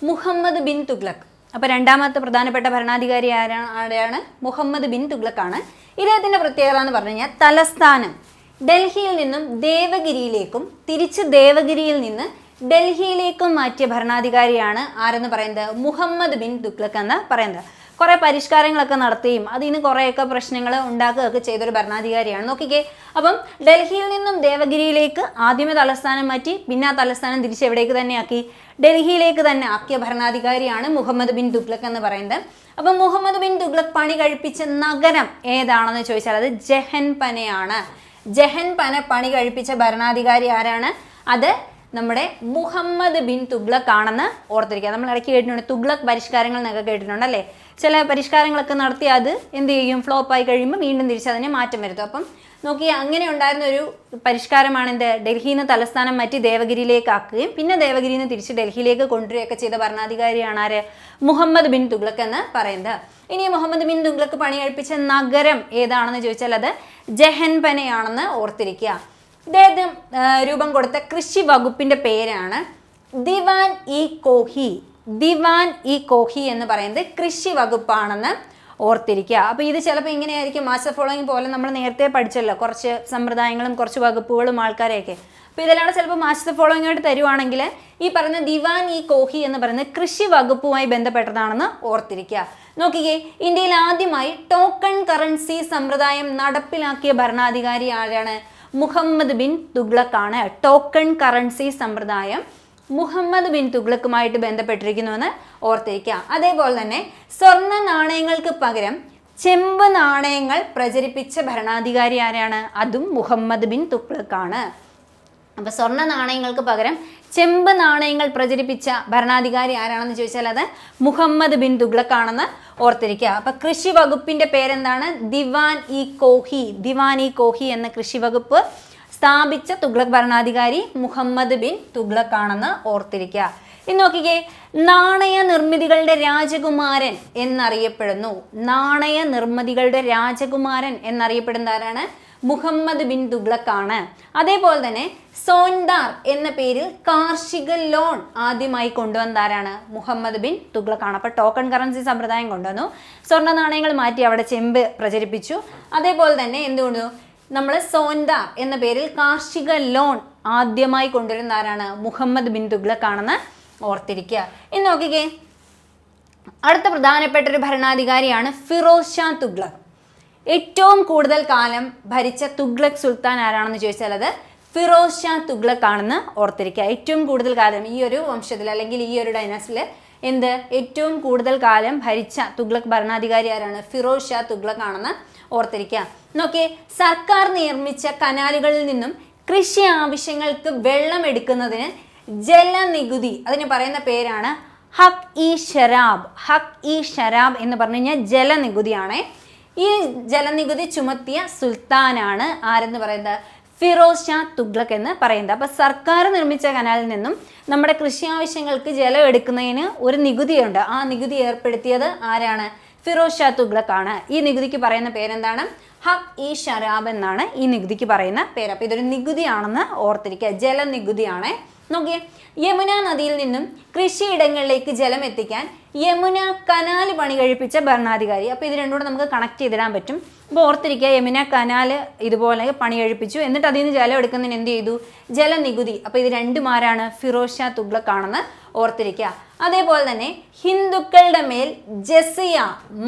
A: മുഹമ്മദ് ബിൻ തുഗ്ലക്ക്. അപ്പോൾ രണ്ടാമത്തെ പ്രധാനപ്പെട്ട ഭരണാധികാരി ആരാണ്? മുഹമ്മദ് ബിൻ തുഗ്ലക്ക് ആണ്. ഇദ്ദേഹത്തിൻ്റെ പ്രത്യേകത എന്ന് പറഞ്ഞു കഴിഞ്ഞാൽ തലസ്ഥാനം ഡൽഹിയിൽ നിന്നും ദേവഗിരിയിലേക്കും തിരിച്ച് ദേവഗിരിയിൽ നിന്ന് ഡൽഹിയിലേക്കും മാറ്റിയ ഭരണാധികാരിയാണ് ആരെന്ന് പറയുന്നത്? മുഹമ്മദ് ബിൻ തുഗ്ലക്ക് എന്ന് പറയുന്നത്. കുറേ പരിഷ്കാരങ്ങളൊക്കെ നടത്തുകയും അതിന് കുറേയൊക്കെ പ്രശ്നങ്ങൾ ഉണ്ടാക്കുകയൊക്കെ ചെയ്തൊരു ഭരണാധികാരിയാണ്. നോക്കിക്കേ, അപ്പം ഡൽഹിയിൽ നിന്നും ദേവഗിരിയിലേക്ക് ആദ്യമേ തലസ്ഥാനം മാറ്റി, പിന്നെ ആ തലസ്ഥാനം തിരിച്ച് എവിടേക്ക് തന്നെ ആക്കി? ഡൽഹിയിലേക്ക് തന്നെ ആക്കിയ ഭരണാധികാരിയാണ് മുഹമ്മദ് ബിൻ തുഗ്ലക്ക് എന്ന് പറയുന്നത്. അപ്പം മുഹമ്മദ് ബിൻ തുഗ്ലക്ക് പണി കഴിപ്പിച്ച നഗരം ഏതാണെന്ന് ചോദിച്ചാൽ അത് ജഹൻപനയാണ്. ജഹൻപന പണി കഴിപ്പിച്ച ഭരണാധികാരി ആരാണ്? അത് നമ്മുടെ മുഹമ്മദ് ബിൻ തുഗ്ലക് ആണെന്ന് ഓർത്തിരിക്കുക. നമ്മൾ ഇടയ്ക്ക് കേട്ടിട്ടുണ്ട് തുഗ്ലക് പരിഷ്കാരങ്ങൾ എന്നൊക്കെ കേട്ടിട്ടുണ്ട് അല്ലേ. ചില പരിഷ്കാരങ്ങളൊക്കെ നടത്തി അത് എന്ത് ചെയ്യും, ഫ്ലോപ്പായി കഴിയുമ്പോൾ വീണ്ടും തിരിച്ചതിനെ മാറ്റം വരുത്തും. അപ്പം നോക്കി, അങ്ങനെ ഉണ്ടായിരുന്ന ഒരു പരിഷ്കാരമാണ് എന്ത്, ഡൽഹിയിൽ നിന്ന് തലസ്ഥാനം മാറ്റി ദേവഗിരിയിലേക്ക് ആക്കുകയും പിന്നെ ദേവഗിരിയിൽ നിന്ന് തിരിച്ച് ഡൽഹിയിലേക്ക് കൊണ്ടുവരികയൊക്കെ ചെയ്ത ഭരണാധികാരിയാണ് ആര്, മുഹമ്മദ് ബിൻ തുഗ്ലക് എന്ന് പറയുന്നത്. ഇനി മുഹമ്മദ് ബിൻ തുഗ്ലക് പണി കഴിപ്പിച്ച നഗരം ഏതാണെന്ന് ചോദിച്ചാൽ അത് ജഹൻപനയാണെന്ന് ഓർത്തിരിക്കുക. ഇദ്ദേഹം രൂപം കൊടുത്ത കൃഷി വകുപ്പിന്റെ പേരാണ് ദിവാൻ ഇ കോഹി. ദിവാൻ ഇ കോഹി എന്ന് പറയുന്നത് കൃഷി വകുപ്പാണെന്ന് ഓർത്തിരിക്കുക. അപ്പോൾ ഇത് ചിലപ്പോൾ ഇങ്ങനെയായിരിക്കും, മാസ്റ്റർ ഫോളോയിങ് പോലെ നമ്മൾ നേരത്തെ പഠിച്ചല്ലോ, കുറച്ച് സമ്പ്രദായങ്ങളും കുറച്ച് വകുപ്പുകളും ആൾക്കാരെയൊക്കെ. അപ്പോൾ ഇതെല്ലാം ചിലപ്പോൾ മാസ്റ്റർ ഫോളോയിങ് ആയിട്ട് തരുവാണെങ്കിൽ ഈ പറയുന്ന ദിവാൻ ഇ കോഹി എന്ന് പറയുന്നത് കൃഷി വകുപ്പുമായി ബന്ധപ്പെട്ടതാണെന്ന് ഓർത്തിരിക്കുക. നോക്കിക്കേ, ഇന്ത്യയിൽ ആദ്യമായി ടോക്കൺ കറൻസി സമ്പ്രദായം നടപ്പിലാക്കിയ ഭരണാധികാരി ആരാണ്, മുഹമ്മദ് ബിൻ തുഗ്ലക് ആണ്. ടോക്കൺ കറൻസി സമ്പ്രദായം മുഹമ്മദ് ബിൻ തുഗ്ലക്കുമായിട്ട് ബന്ധപ്പെട്ടിരിക്കുന്നുവെന്ന് ഓർത്തിരിക്കുക. അതേപോലെ തന്നെ സ്വർണ്ണ നാണയങ്ങൾക്ക് പകരം ചെമ്പ് നാണയങ്ങൾ പ്രചരിപ്പിച്ച ഭരണാധികാരി ആരാണ്, അതും മുഹമ്മദ് ബിൻ തുഗ്ലക് ആണ്. അപ്പൊ സ്വർണ്ണ നാണയങ്ങൾക്ക് പകരം ചെമ്പ് നാണയങ്ങൾ പ്രചരിപ്പിച്ച ഭരണാധികാരി ആരാണെന്ന് ചോദിച്ചാൽ അത് മുഹമ്മദ് ബിൻ തുഗ്ലക് ആണെന്ന് ഓർത്തിരിക്കുക. അപ്പൊ കൃഷി വകുപ്പിന്റെ പേരെന്താണ്, ദിവാൻ ഇ കോഹി. ദിവാൻ ഇ കോഹി എന്ന കൃഷി വകുപ്പ് സ്ഥാപിച്ച തുഗ്ലക് ഭരണാധികാരി മുഹമ്മദ് ബിൻ തുഗ്ലക് ആണെന്ന് ഓർത്തിരിക്കുക. ഇനി നോക്കിക്കേ, നാണയ നിർമ്മിതികളുടെ രാജകുമാരൻ എന്നറിയപ്പെടുന്നു. നാണയ നിർമ്മിതികളുടെ രാജകുമാരൻ എന്നറിയപ്പെടുന്ന ആരാണ്, മുഹമ്മദ് ബിൻ തുഗ്ലക് ആണ്. അതേപോലെ തന്നെ സോൻദാർ എന്ന പേരിൽ കാർഷിക ലോൺ ആദ്യമായി കൊണ്ടുവന്ന ആരാണ്, മുഹമ്മദ് ബിൻ തുഗ്ലക് ആണ്. അപ്പോൾ ടോക്കൺ കറൻസി സമ്പ്രദായം കൊണ്ടുവന്നു, സ്വർണ്ണ നാണയങ്ങൾ മാറ്റി അവിടെ ചെമ്പ് പ്രചരിപ്പിച്ചു. അതേപോലെ തന്നെ എന്തുകൊണ്ടു, നമ്മൾ സോൻദാർ എന്ന പേരിൽ കാർഷിക ലോൺ ആദ്യമായി കൊണ്ടുവരുന്ന ആരാണ്, മുഹമ്മദ് ബിൻ തുഗ്ലക് ആണെന്ന് ഓർത്തിരിക്കുക. ഇനി നോക്കിക്കേ, അടുത്ത പ്രധാനപ്പെട്ട ഒരു ഭരണാധികാരിയാണ് ഫിറോസ് ഷാ തുഗ്ലക്. ഏറ്റവും കൂടുതൽ കാലം ഭരിച്ച തുഗ്ലക് സുൽത്താൻ ആരാണെന്ന് ചോദിച്ചാൽ അത് ഫിറോസ് ഷാ തുഗ്ലക് ആണെന്ന് ഓർത്തിരിക്കുക. ഏറ്റവും കൂടുതൽ കാലം ഈ ഒരു വംശത്തിൽ അല്ലെങ്കിൽ ഈ ഒരു ഡൈനാസ്റ്റിയിൽ ഏറ്റവും കൂടുതൽ കാലം ഭരിച്ച തുഗ്ലക് ഭരണാധികാരി ആരാണ്, ഫിറോസ് ഷാ തുഗ്ലക് ആണെന്ന് ഓർത്തിരിക്കുക. നോക്കിയേ, സർക്കാർ നിർമ്മിച്ച കനാലുകളിൽ നിന്നും കൃഷി ആവശ്യങ്ങൾക്ക് വെള്ളം എടുക്കുന്നതിന് ജലനികുതി, അതിന് പറയുന്ന പേരാണ് ഹക് ഇ ഷരാബ്. ഹക് ഇ ഷരാബ് എന്ന് പറഞ്ഞു കഴിഞ്ഞാൽ ജലനികുതിയാണ്. ഈ ജലനികുതി ചുമത്തിയ സുൽത്താനാണ് ആരെന്ന് പറയുന്നത്, ഫിറോസ് ഷാ തുഗ്ലക് എന്ന് പറയുന്നത്. അപ്പോൾ സർക്കാർ നിർമ്മിച്ച കനാലിൽ നിന്നും നമ്മുടെ കൃഷി ആവശ്യങ്ങൾക്ക് ജലം എടുക്കുന്നതിന് ഒരു നികുതിയുണ്ട്. ആ നികുതി ഏർപ്പെടുത്തിയത് ആരാണ്, ഫിറോസ് ഷാ തുഗ്ലക് ആണ്. ഈ നികുതിക്ക് പറയുന്ന പേരെന്താണ്, ഹക് ഇ ഷരാബ് എന്നാണ് ഈ നികുതിക്ക് പറയുന്ന പേര്. അപ്പോൾ ഇതൊരു നികുതിയാണെന്ന് ഓർത്തിരിക്കുക, ജലനികുതിയാണ്. നോക്കിയേ, യമുന നദിയിൽ നിന്നും കൃഷിയിടങ്ങളിലേക്ക് ജലം എത്തിക്കാൻ യമുന കനാൽ പണി കഴിപ്പിച്ച ഭരണാധികാരി. അപ്പോൾ ഇത് രണ്ടും കൂടെ നമുക്ക് കണക്ട് ചെയ്തിടാൻ പറ്റും. അപ്പോൾ ഓർത്തിരിക്കുക, യമുന കനാൽ ഇതുപോലെ പണി കഴിപ്പിച്ചു, എന്നിട്ട് അതിൽ നിന്ന് ജലം എടുക്കുന്നതിന് എന്ത് ചെയ്തു, ജലനികുതി. അപ്പോൾ ഇത് രണ്ടും ആരാണ്, ഫിറോസ് ഷാ തുഗ്ലക് ആണെന്ന് ഓർത്തിരിക്കുക. അതേപോലെ തന്നെ ഹിന്ദുക്കളുടെ മേൽ ജസിയ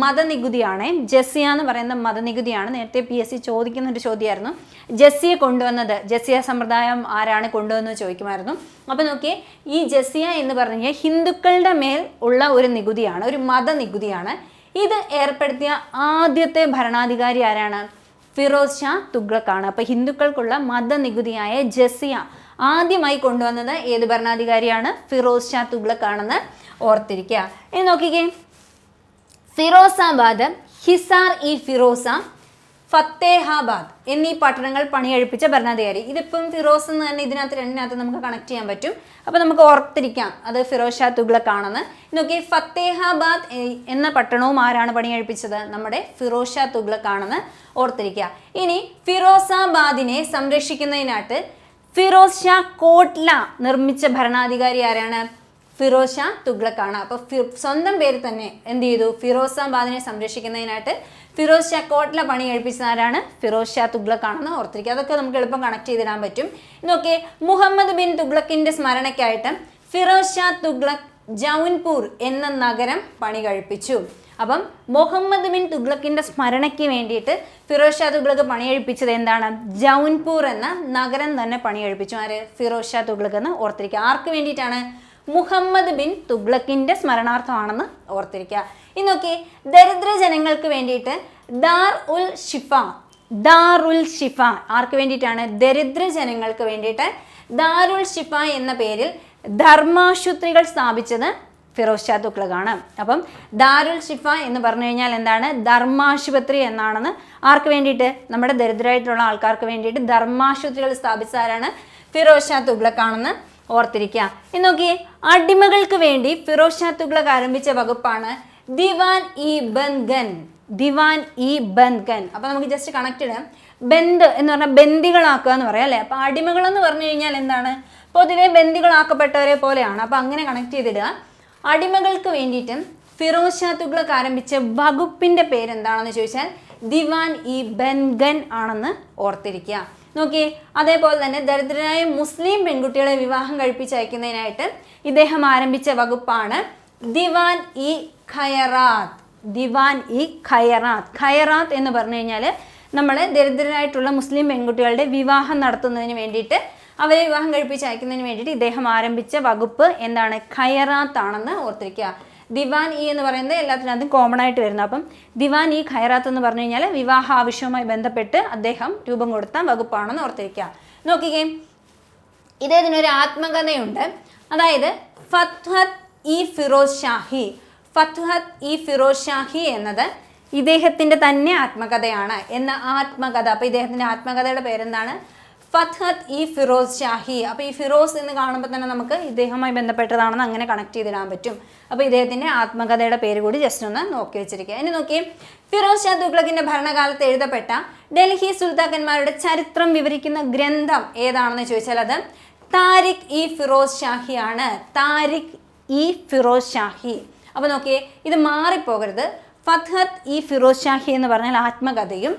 A: മതനികുതിയാണ്. ജസിയ എന്ന് പറയുന്ന മതനികുതിയാണ്. നേരത്തെ PSC ചോദിക്കുന്ന ഒരു ചോദ്യമായിരുന്നു, ജസിയ കൊണ്ടുവന്നത്, ജസിയ സമ്പ്രദായം ആരാണ് കൊണ്ടുവന്നത് ചോദിക്കുമായിരുന്നു. അപ്പോൾ നോക്കിയേ, ഈ ജസിയ എന്ന് പറഞ്ഞാൽ ഹിന്ദുക്കളുടെ മേൽ ഉള്ള ഒരു നികുതിയാണ്, ഒരു മതനികുതിയാണ്. ഇത് ഏർപ്പെടുത്തിയ ആദ്യത്തെ ഭരണാധികാരി ആരാണ്, ഫിറോസ് ഷാ തുഗ്ലക് ആണ്. അപ്പോൾ ഹിന്ദുക്കൾക്കുള്ള മതനികുതിയായ ജസിയ ആദ്യമായി കൊണ്ടുവന്നത് ഏത് ഭരണാധികാരിയാണ്, ഫിറോസ് ഷാ തുഗ്ലക് ആണെന്ന് ഓർത്തിരിക്കുക. ഇനി നോക്കിക്കേ, ഫിറോസാബാദ്, ഹിസാർ ഇ ഫിറോസ, ഫത്തേഹാബാദ് എന്നീ പട്ടണങ്ങൾ പണികഴിപ്പിച്ച ഭരണാധികാരി. ഇതിപ്പം ഫിറോസ് എന്ന് തന്നെ ഇതിനകത്ത് രണ്ടിനകത്ത് നമുക്ക് കണക്ട് ചെയ്യാൻ പറ്റും. അപ്പോൾ നമുക്ക് ഓർത്തിരിക്കാം അത് ഫിറോസ് ഷാ തുഗ്ലക് ആണെന്ന്. നോക്കി, ഫത്തേഹാബാദ് എന്ന പട്ടണവും ആരാണ് പണികഴിപ്പിച്ചത്, നമ്മുടെ ഫിറോസ് ഷാ തുഗ്ലക് ആണെന്ന് ഓർത്തിരിക്കുക. ഇനി ഫിറോസാബാദിനെ സംരക്ഷിക്കുന്നതിനായിട്ട് ഫിറോസ് ഷാ കോട്ട്ല നിർമ്മിച്ച ഭരണാധികാരി ആരാണ്, ഫിറോസ് ഷാ തുഗ്ലക് ആണ്. അപ്പോൾ സ്വന്തം പേര് തന്നെ എന്ത് ചെയ്തു, ഫിറോസാബാദിനെ സംരക്ഷിക്കുന്നതിനായിട്ട് ഫിറോസ് ഷാ കോട്ട്ല പണി കഴിപ്പിച്ചത് ആരാണ്, ഫിറോസ് ഷാ തുഗ്ലക് ആണെന്ന് ഓർത്തിരിക്കുക. അതൊക്കെ നമുക്ക് എളുപ്പം കണക്ട് ചെയ്തിടാൻ പറ്റും. നോക്കിയേ, മുഹമ്മദ് ബിൻ തുഗ്ലക്കിന്റെ സ്മരണയ്ക്കായിട്ട് ഫിറോസ് ഷാ തുഗ്ലക് ജൗൻപൂർ എന്ന നഗരം പണി കഴിപ്പിച്ചു. അപ്പം മുഹമ്മദ് ബിൻ തുഗ്ലക്കിന്റെ സ്മരണയ്ക്ക് വേണ്ടിയിട്ട് ഫിറോസ് ഷാ തുഗ്ലക് പണികഴിപ്പിച്ചത് എന്താണ്, ജൗൻപൂർ എന്ന നഗരം തന്നെ പണികഴിപ്പിച്ചു. ആര്, ഫിറോസ് ഷാ തുഗ്ലക് എന്ന് ഓർത്തിരിക്കുക. ആർക്ക് വേണ്ടിയിട്ടാണ്, മുഹമ്മദ് ബിൻ തുഗ്ലക്കിന്റെ സ്മരണാർത്ഥമാണെന്ന് ഓർത്തിരിക്കുക. ഇനി നോക്കിയേ, ദരിദ്ര ജനങ്ങൾക്ക് വേണ്ടിയിട്ട് ദാർ ഉൽ ഷിഫ ആർക്ക് വേണ്ടിയിട്ടാണ്, ദരിദ്ര ജനങ്ങൾക്ക് വേണ്ടിയിട്ട് ദാരുൽ ഷിഫ എന്ന പേരിൽ ധർമാശുപത്രികൾ സ്ഥാപിച്ചത് ഫിറോസ് ഷാ തുഗ്ലക്കാണ്. അപ്പം ദാരുൽ ഷിഫ എന്ന് പറഞ്ഞു കഴിഞ്ഞാൽ എന്താണ്? ധർമാശുപത്രി എന്നാണെന്ന്. ആർക്ക് വേണ്ടിയിട്ട്? നമ്മുടെ ദരിദ്രരായിട്ടുള്ള ആൾക്കാർക്ക് വേണ്ടിയിട്ട് ധർമാശുപത്രികൾ സ്ഥാപിച്ച ആരാണ്? ഫിറോസ് ഷാ തുഗ്ലക്കാണെന്ന് ഓർത്തിരിക്കുക. ഇനി നോക്കിയേ, അടിമകൾക്ക് വേണ്ടി ഫിറോസ് ഷാ തുഗ്ലക്ക് ആരംഭിച്ച വകുപ്പാണ് ദിവാൻ ഇ ബന്ദ്ഗൻ. ദിവാൻ ഇ ബന്ദ്ഗൻ. അപ്പൊ നമുക്ക് ജസ്റ്റ് കണക്ട് ഇടാം. ബന്ദ് എന്ന് പറഞ്ഞാൽ ബന്ദികളാക്കുക എന്ന് പറയാം അല്ലേ? അപ്പൊ അടിമകൾ എന്ന് പറഞ്ഞു കഴിഞ്ഞാൽ എന്താണ്? പൊതുവെ ബന്ദികളാക്കപ്പെട്ടവരെ പോലെയാണ്. അപ്പൊ അങ്ങനെ കണക്ട് ചെയ്തിടുക. അടിമകൾക്ക് വേണ്ടിയിട്ടും ഫിറോസ് ഷാ തുഗ്ലക്ക് ആരംഭിച്ച വകുപ്പിന്റെ പേരെന്താണെന്ന് ചോദിച്ചാൽ ദിവാൻ ഇ ബന്ദ്ഗൻ ആണെന്ന് ഓർത്തിരിക്കുക. നോക്കിയേ, അതേപോലെ തന്നെ ദരിദ്രരായ മുസ്ലിം പെൺകുട്ടികളെ വിവാഹം കഴിപ്പിച്ചയക്കുന്നതിനായിട്ട് ഇദ്ദേഹം ആരംഭിച്ച വകുപ്പാണ് ദിവാൻ ഇ ഖയറാത്ത്. ദിവാൻ ഇ ഖയറാത്ത്. ഖയറാത്ത് എന്ന് പറഞ്ഞു കഴിഞ്ഞാൽ നമ്മൾ ദരിദ്രരായിട്ടുള്ള മുസ്ലിം പെൺകുട്ടികളുടെ വിവാഹം നടത്തുന്നതിന് വേണ്ടിയിട്ട്, അവരെ വിവാഹം കഴിപ്പിച്ചയക്കുന്നതിന് വേണ്ടിയിട്ട് ഇദ്ദേഹം ആരംഭിച്ച വകുപ്പ് എന്താണ്? ഖയറാത്ത് ആണെന്ന് ഓർത്തിരിക്കുക. ദിവാൻ ഇ എന്ന് പറയുന്നത് എല്ലാത്തിനകത്തും കോമൺ ആയിട്ട് വരുന്നത്. അപ്പം ദിവാൻ ഇ ഖൈറാത്ത് എന്ന് പറഞ്ഞു കഴിഞ്ഞാൽ വിവാഹ ആവശ്യവുമായി ബന്ധപ്പെട്ട് അദ്ദേഹം രൂപം കൊടുത്ത വകുപ്പാണെന്ന് ഓർത്തിരിക്കുക. നോക്കിക്കേ, ഇദ്ദേഹത്തിനൊരു ആത്മകഥയുണ്ട്. അതായത് ഫത്ഹത്ത് ഇ ഫിറോസ് ഷാഹി. ഫത്ഹത്ത് ഇ ഫിറോസ് ഷാഹി എന്നത് ഇദ്ദേഹത്തിൻ്റെ തന്നെ ആത്മകഥയാണ്. എന്ന ആത്മകഥ, അപ്പോൾ ഇദ്ദേഹത്തിൻ്റെ ആത്മകഥയുടെ പേരെന്താണ്? ഫത്ഹത്ത് ഇ ഫിറോസ് ഷാഹി. അപ്പോൾ ഈ ഫിറോസ് എന്ന് കാണുമ്പോൾ തന്നെ നമുക്ക് ഇദ്ദേഹവുമായി ബന്ധപ്പെട്ടതാണെന്ന് അങ്ങനെ കണക്ട് ചെയ്തിടാൻ പറ്റും. അപ്പോൾ ഇദ്ദേഹത്തിൻ്റെ ആത്മകഥയുടെ പേര് കൂടി ജസ്റ്റ് ഒന്ന് നോക്കി വെച്ചിരിക്കുക. ഇനി നോക്കി, ഫിറോസ് ഷാ തുഗ്ലക്കിൻ്റെ ഭരണകാലത്ത് എഴുതപ്പെട്ട ഡൽഹി സുൽത്താക്കന്മാരുടെ ചരിത്രം വിവരിക്കുന്ന ഗ്രന്ഥം ഏതാണെന്ന് ചോദിച്ചാൽ അത് താരിഖ് ഇ ഫിറോസ് ഷാഹി ആണ്. താരിഖ് ഇ ഫിറോസ് ഷാഹി. അപ്പോൾ നോക്കിയേ, ഇത് മാറിപ്പോകരുത്. ഫത്ഹത്ത് ഇ ഫിറോസ് ഷാഹി എന്ന് പറഞ്ഞാൽ ആത്മകഥയും,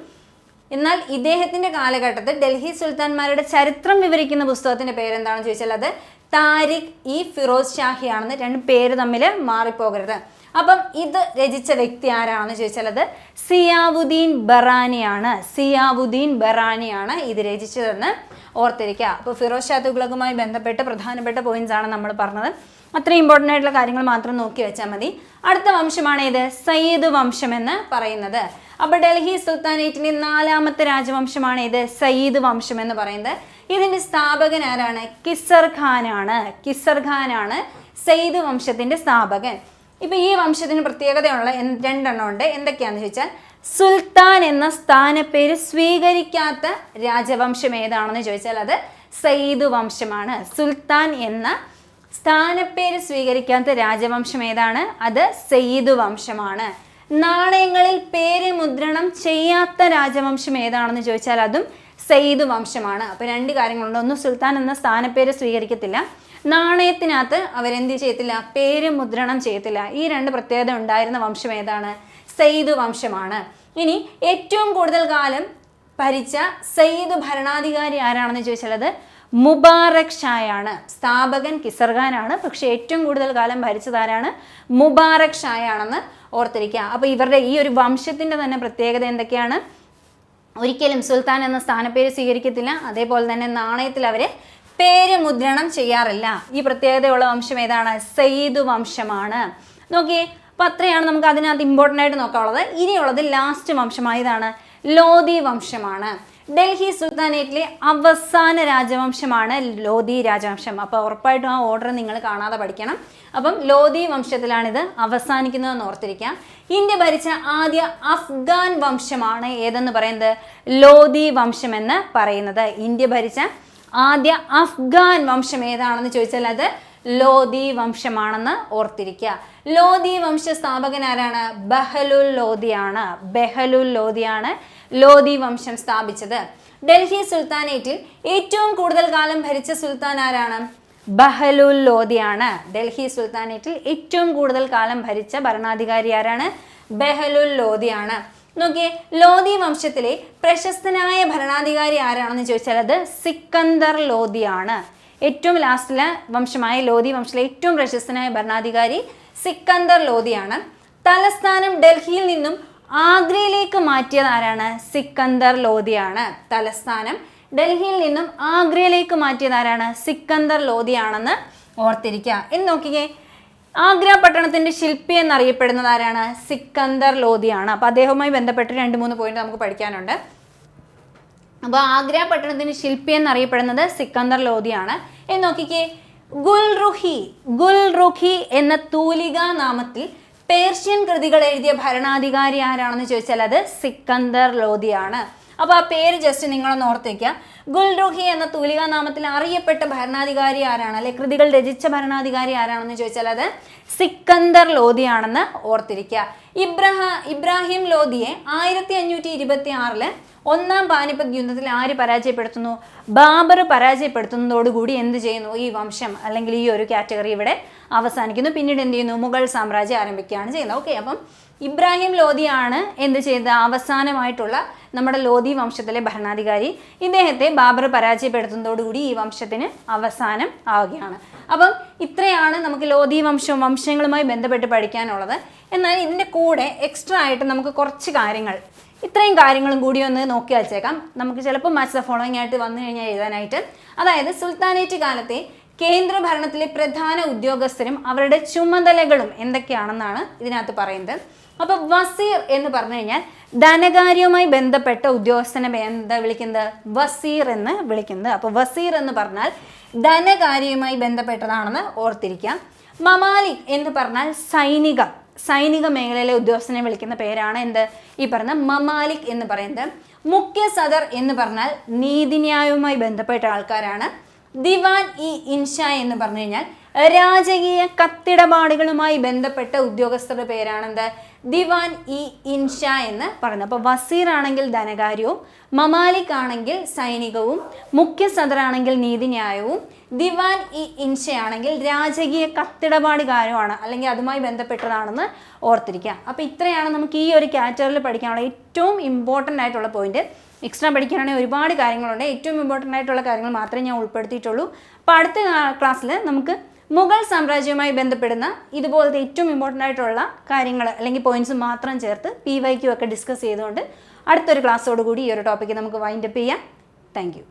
A: എന്നാൽ ഇദ്ദേഹത്തിൻ്റെ കാലഘട്ടത്തിൽ ഡൽഹി സുൽത്താൻമാരുടെ ചരിത്രം വിവരിക്കുന്ന പുസ്തകത്തിൻ്റെ പേരെന്താണെന്ന് ചോദിച്ചാൽ അത് താരിഖ് ഇ ഫിറോസ് ഷാഹി ആണെന്ന്. രണ്ട് പേര് തമ്മിൽ മാറിപ്പോകരുത്. അപ്പം ഇത് രചിച്ച വ്യക്തി ആരാണെന്ന് ചോദിച്ചാൽ അത് സിയാവുദ്ദീൻ ബറാനിയാണ്. സിയാവുദ്ദീൻ ബറാനിയാണ് ഇത് രചിച്ചതെന്ന് ഓർത്തിരിക്കുക. അപ്പോൾ ഫിറോസ് ഷാ തുഗ്ലക്കുമായി ബന്ധപ്പെട്ട് പ്രധാനപ്പെട്ട പോയിന്റ്സ് ആണ് നമ്മൾ പറഞ്ഞത്. അത്രയും ഇമ്പോർട്ടൻ്റ് ആയിട്ടുള്ള കാര്യങ്ങൾ മാത്രം നോക്കി വെച്ചാൽ മതി. അടുത്ത വംശമാണ് ഇത് സയ്യിദ് വംശം എന്ന് പറയുന്നത്. അപ്പോൾ ഡൽഹി സുൽത്താനേറ്റിലെ 4ാമത്തെ രാജവംശമാണ് ഇത് സയ്യിദ് വംശം എന്ന് പറയുന്നത്. ഇതിൻ്റെ സ്ഥാപകൻ ആരാണ്? കിസർ ഖാനാണ്. കിസർ ഖാനാണ് സയ്യിദ് വംശത്തിൻ്റെ സ്ഥാപകൻ. ഇപ്പം ഈ വംശത്തിന് പ്രത്യേകതയുള്ള 2 ഉണ്ട്. എന്തൊക്കെയാണെന്ന് ചോദിച്ചാൽ സുൽത്താൻ എന്ന സ്ഥാനപ്പേര് സ്വീകരിക്കാത്ത രാജവംശം ഏതാണെന്ന് ചോദിച്ചാൽ അത് സയ്യിദ് വംശമാണ്. സുൽത്താൻ എന്ന സ്ഥാനപ്പേര് സ്വീകരിക്കാത്ത രാജവംശം ഏതാണ്? അത് സയ്യിദ് വംശമാണ്. നാണയങ്ങളിൽ പേര് മുദ്രണം ചെയ്യാത്ത രാജവംശം ഏതാണെന്ന് ചോദിച്ചാൽ അതും സയ്യിദ് വംശമാണ്. അപ്പോൾ 2 കാര്യങ്ങളുണ്ട്. ഒന്ന്, സുൽത്താൻ എന്ന സ്ഥാനപ്പേര് സ്വീകരിക്കത്തില്ല. നാണയത്തിനകത്ത് അവരെന്ത് ചെയ്യത്തില്ല? പേര് മുദ്രണം ചെയ്യത്തില്ല. ഈ 2 പ്രത്യേകത ഉണ്ടായിരുന്ന വംശം ഏതാണ്? സയ്യിദ് വംശമാണ്. ഇനി ഏറ്റവും കൂടുതൽ കാലം ഭരിച്ച സയ്യിദ് ഭരണാധികാരി ആരാണെന്ന് ചോദിച്ചാൽ അത് മുബാറക് ഷായാണ്. സ്ഥാപകൻ കിസർ ഖാനാണ്, പക്ഷെ ഏറ്റവും കൂടുതൽ കാലം ഭരിച്ചത് ആരാണ്? മുബാറക് ഷായാണെന്ന് ഓർത്തിരിക്കുക. അപ്പോൾ ഇവരുടെ ഈ ഒരു വംശത്തിൻ്റെ തന്നെ പ്രത്യേകത എന്തൊക്കെയാണ്? ഒരിക്കലും സുൽത്താൻ എന്ന സ്ഥാനപ്പേര് സ്വീകരിക്കത്തില്ല. അതേപോലെ തന്നെ നാണയത്തിൽ അവർ പേര് മുദ്രണം ചെയ്യാറില്ല. ഈ പ്രത്യേകതയുള്ള വംശം ഏതാണ്? സയ്യിദ് വംശമാണ്. നോക്കിയേ, അപ്പോൾ അത്രയാണ് നമുക്ക് അതിനകത്ത് ഇമ്പോർട്ടൻ്റ് ആയിട്ട് നോക്കാനുള്ളത്. ഇനിയുള്ളത് ലാസ്റ്റ് വംശമായതാണ് ലോധി വംശമാണ്. ഡൽഹി സുൽത്താനേറ്റിലെ അവസാന രാജവംശമാണ് ലോധി രാജവംശം. അപ്പോൾ ഉറപ്പായിട്ടും ആ ഓർഡർ നിങ്ങൾ കാണാതെ പഠിക്കണം. അപ്പം ലോധി വംശത്തിലാണിത് അവസാനിക്കുന്നതെന്ന് ഓർത്തിരിക്കാം. ഇന്ത്യ ഭരിച്ച ആദ്യ അഫ്ഗാൻ വംശമാണ് ഏതെന്ന് പറയുന്നത്? ലോധി വംശം എന്ന് പറയുന്നത്. ഇന്ത്യ ഭരിച്ച ആദ്യ അഫ്ഗാൻ വംശം ഏതാണെന്ന് ചോദിച്ചാൽ അത് ലോധി വംശമാണെന്ന് ഓർത്തിരിക്കുക. ലോധി വംശ സ്ഥാപകൻ ആരാണ്? ബഹലുൽ ലോധിയാണ്. ബഹലുൽ ലോധിയാണ് ലോധി വംശം സ്ഥാപിച്ചത്. ഡൽഹി സുൽത്താനേറ്റിൽ ഏറ്റവും കൂടുതൽ കാലം ഭരിച്ച സുൽത്താൻ ആരാണ്? ബഹലുൽ ലോധിയാണ്. ഡൽഹി സുൽത്താനേറ്റിൽ ഏറ്റവും കൂടുതൽ കാലം ഭരിച്ച ഭരണാധികാരി ആരാണ്? ബഹലുൽ ലോധിയാണ്. നോക്കിയേ, ലോധി വംശത്തിലെ പ്രശസ്തനായ ഭരണാധികാരി ആരാണെന്ന് ചോദിച്ചാൽ അത് സിക്കന്ദർ ലോധിയാണ്. ഏറ്റവും ലാസ്റ്റിലെ വംശമായ ലോധി വംശത്തിലെ ഏറ്റവും പ്രശസ്തനായ ഭരണാധികാരി സിക്കന്ദർ ലോധിയാണ്. തലസ്ഥാനം ഡൽഹിയിൽ നിന്നും ആഗ്രയിലേക്ക് മാറ്റിയത് ആരാണ്? സിക്കന്ദർ ലോധിയാണ്. തലസ്ഥാനം ഡൽഹിയിൽ നിന്നും ആഗ്രയിലേക്ക് മാറ്റിയത് ആരാണ്? സിക്കന്ദർ ലോധിയാണെന്ന് ഓർത്തിരിക്കുക. ഇനി നോക്കിക്കേ, ആഗ്ര പട്ടണത്തിന്റെ ശില്പി എന്നറിയപ്പെടുന്നത് ആരാണ്? സിക്കന്ദർ ലോധിയാണ്. അപ്പോൾ അദ്ദേഹവുമായി ബന്ധപ്പെട്ട് 2-3 പോയിന്റ് നമുക്ക് പഠിക്കാനുണ്ട്. അപ്പോൾ ആഗ്ര പട്ടണത്തിന് ശില്പി എന്നറിയപ്പെടുന്നത് സിക്കന്ദർ ലോധിയാണ്. എന്ന് നോക്കിക്കേ, ഗുൽറുഖി എന്ന തൂലികാ നാമത്തിൽ പേർഷ്യൻ കൃതികൾ എഴുതിയ ഭരണാധികാരി ആരാണെന്ന് ചോദിച്ചാൽ അത് സിക്കന്ദർ ലോധിയാണ്. അപ്പോൾ ആ പേര് ജസ്റ്റ് നിങ്ങളൊന്ന് ഓർത്ത് വയ്ക്കുക. ഗുൽറുഖി എന്ന തൂലികാ നാമത്തിൽ അറിയപ്പെട്ട ഭരണാധികാരി ആരാണ്, അല്ലെ കൃതികൾ രചിച്ച ഭരണാധികാരി ആരാണെന്ന് ചോദിച്ചാൽ അത് സിക്കന്ദർ ലോധിയാണെന്ന് ഓർത്തിരിക്കുക. ഇബ്രാഹിം ലോധിയെ 1526 ഒന്നാം പാനിപ്പത്ത് യുദ്ധത്തിൽ ആര് പരാജയപ്പെടുത്തുന്നു? ബാബർ പരാജയപ്പെടുത്തുന്നതോടുകൂടി എന്ത് ചെയ്യുന്നു? ഈ വംശം അല്ലെങ്കിൽ ഈ ഒരു കാറ്റഗറി ഇവിടെ അവസാനിക്കുന്നു. പിന്നീട് എന്ത് ചെയ്യുന്നു? മുഗൾ സാമ്രാജ്യം ആരംഭിക്കുകയാണ് ചെയ്യുന്നത്. ഓക്കെ, അപ്പം ഇബ്രാഹിം ലോധിയാണ് എന്ത് ചെയ്ത അവസാനമായിട്ടുള്ള നമ്മുടെ ലോധി വംശത്തിലെ ഭരണാധികാരി. ഇദ്ദേഹത്തെ ബാബർ പരാജയപ്പെടുത്തുന്നതോടുകൂടി ഈ വംശത്തിന് അവസാനം ആവുകയാണ്. അപ്പം ഇത്രയാണ് നമുക്ക് ലോധി വംശങ്ങളുമായി ബന്ധപ്പെട്ട് പഠിക്കാനുള്ളത്. എന്നാൽ ഇതിൻ്റെ കൂടെ എക്സ്ട്രാ ആയിട്ട് നമുക്ക് കുറച്ച് കാര്യങ്ങൾ, ഇത്രയും കാര്യങ്ങളും കൂടി ഒന്ന് നോക്കി വച്ചേക്കാം. നമുക്ക് ചിലപ്പോൾ മാച്ച് ദ ഫോളോയിങ് ആയിട്ട് വന്നു കഴിഞ്ഞാൽ എഴുതാനായിട്ട്. അതായത് സുൽത്താനേറ്റ് കാലത്തെ കേന്ദ്ര ഭരണത്തിലെ പ്രധാന ഉദ്യോഗസ്ഥരും അവരുടെ ചുമതലകളും എന്തൊക്കെയാണെന്നാണ് ഇതിനകത്ത് പറയുന്നത്. അപ്പോൾ വസീർ എന്ന് പറഞ്ഞു കഴിഞ്ഞാൽ ധനകാര്യവുമായി ബന്ധപ്പെട്ട ഉദ്യോഗസ്ഥനെ എന്താ വിളിക്കുന്നത്? വസീർ എന്ന് വിളിക്കുന്നത്. അപ്പോൾ വസീർ എന്ന് പറഞ്ഞാൽ ധനകാര്യവുമായി ബന്ധപ്പെട്ടതാണെന്ന് ഓർത്തിരിക്കാം. മമാലിക് എന്ന് പറഞ്ഞാൽ സൈനിക മേഖലയിലെ ഉദ്യോഗസ്ഥനെ വിളിക്കുന്ന പേരാണ് എന്ത്? ഈ പറഞ്ഞ മമാലിക് എന്ന് പറയുന്നത്. മുഖ്യ സദർ എന്ന് പറഞ്ഞാൽ നീതിന്യായവുമായി ബന്ധപ്പെട്ട ആൾക്കാരാണ്. ദിവാൻ ഇ ഇൻഷ എന്ന് പറഞ്ഞു കഴിഞ്ഞാൽ രാജകീയ കത്തിടപാടുകളുമായി ബന്ധപ്പെട്ട ഉദ്യോഗസ്ഥരുടെ പേരാണെന്ത്? ദിവാൻ ഇ ഇൻഷ എന്ന് പറയുന്നത്. അപ്പോൾ വസീർ ആണെങ്കിൽ ധനകാര്യവും, മമാലിക് ആണെങ്കിൽ സൈനികവും, മുഖ്യ സദർ ആണെങ്കിൽ നീതിന്യായവും, ദിവാൻ ഇ ഇൻഷ ആണെങ്കിൽ രാജകീയ കത്തിടപാടുകാരുമാണ്, അല്ലെങ്കിൽ അതുമായി ബന്ധപ്പെട്ടതാണെന്ന് ഓർത്തിരിക്കുക. അപ്പോൾ ഇത്രയാണ് നമുക്ക് ഈ ഒരു കാറ്റഗറിയിൽ പഠിക്കാനുള്ള ഏറ്റവും ഇമ്പോർട്ടൻ്റ് ആയിട്ടുള്ള പോയിന്റ്. എക്സ്ട്രാ പഠിക്കാനാണെങ്കിൽ ഒരുപാട് കാര്യങ്ങളുണ്ട്. ഏറ്റവും ഇമ്പോർട്ടൻ്റ് ആയിട്ടുള്ള കാര്യങ്ങൾ മാത്രമേ ഞാൻ ഉൾപ്പെടുത്തിയിട്ടുള്ളൂ. അപ്പോൾ അടുത്ത ക്ലാസ്സിൽ നമുക്ക് മുഗൾ സാമ്രാജ്യവുമായി ബന്ധപ്പെടുന്ന ഇതുപോലത്തെ ഏറ്റവും ഇമ്പോർട്ടൻ്റ് ആയിട്ടുള്ള കാര്യങ്ങൾ അല്ലെങ്കിൽ പോയിന്റ്സ് മാത്രം ചേർത്ത് PYQ ഒക്കെ ഡിസ്കസ് ചെയ്തുകൊണ്ട് അടുത്തൊരു ക്ലാസ്സോടുകൂടി ഈ ഒരു ടോപ്പിക്ക് നമുക്ക് വൈൻഡപ്പ് ചെയ്യാം. Thank you.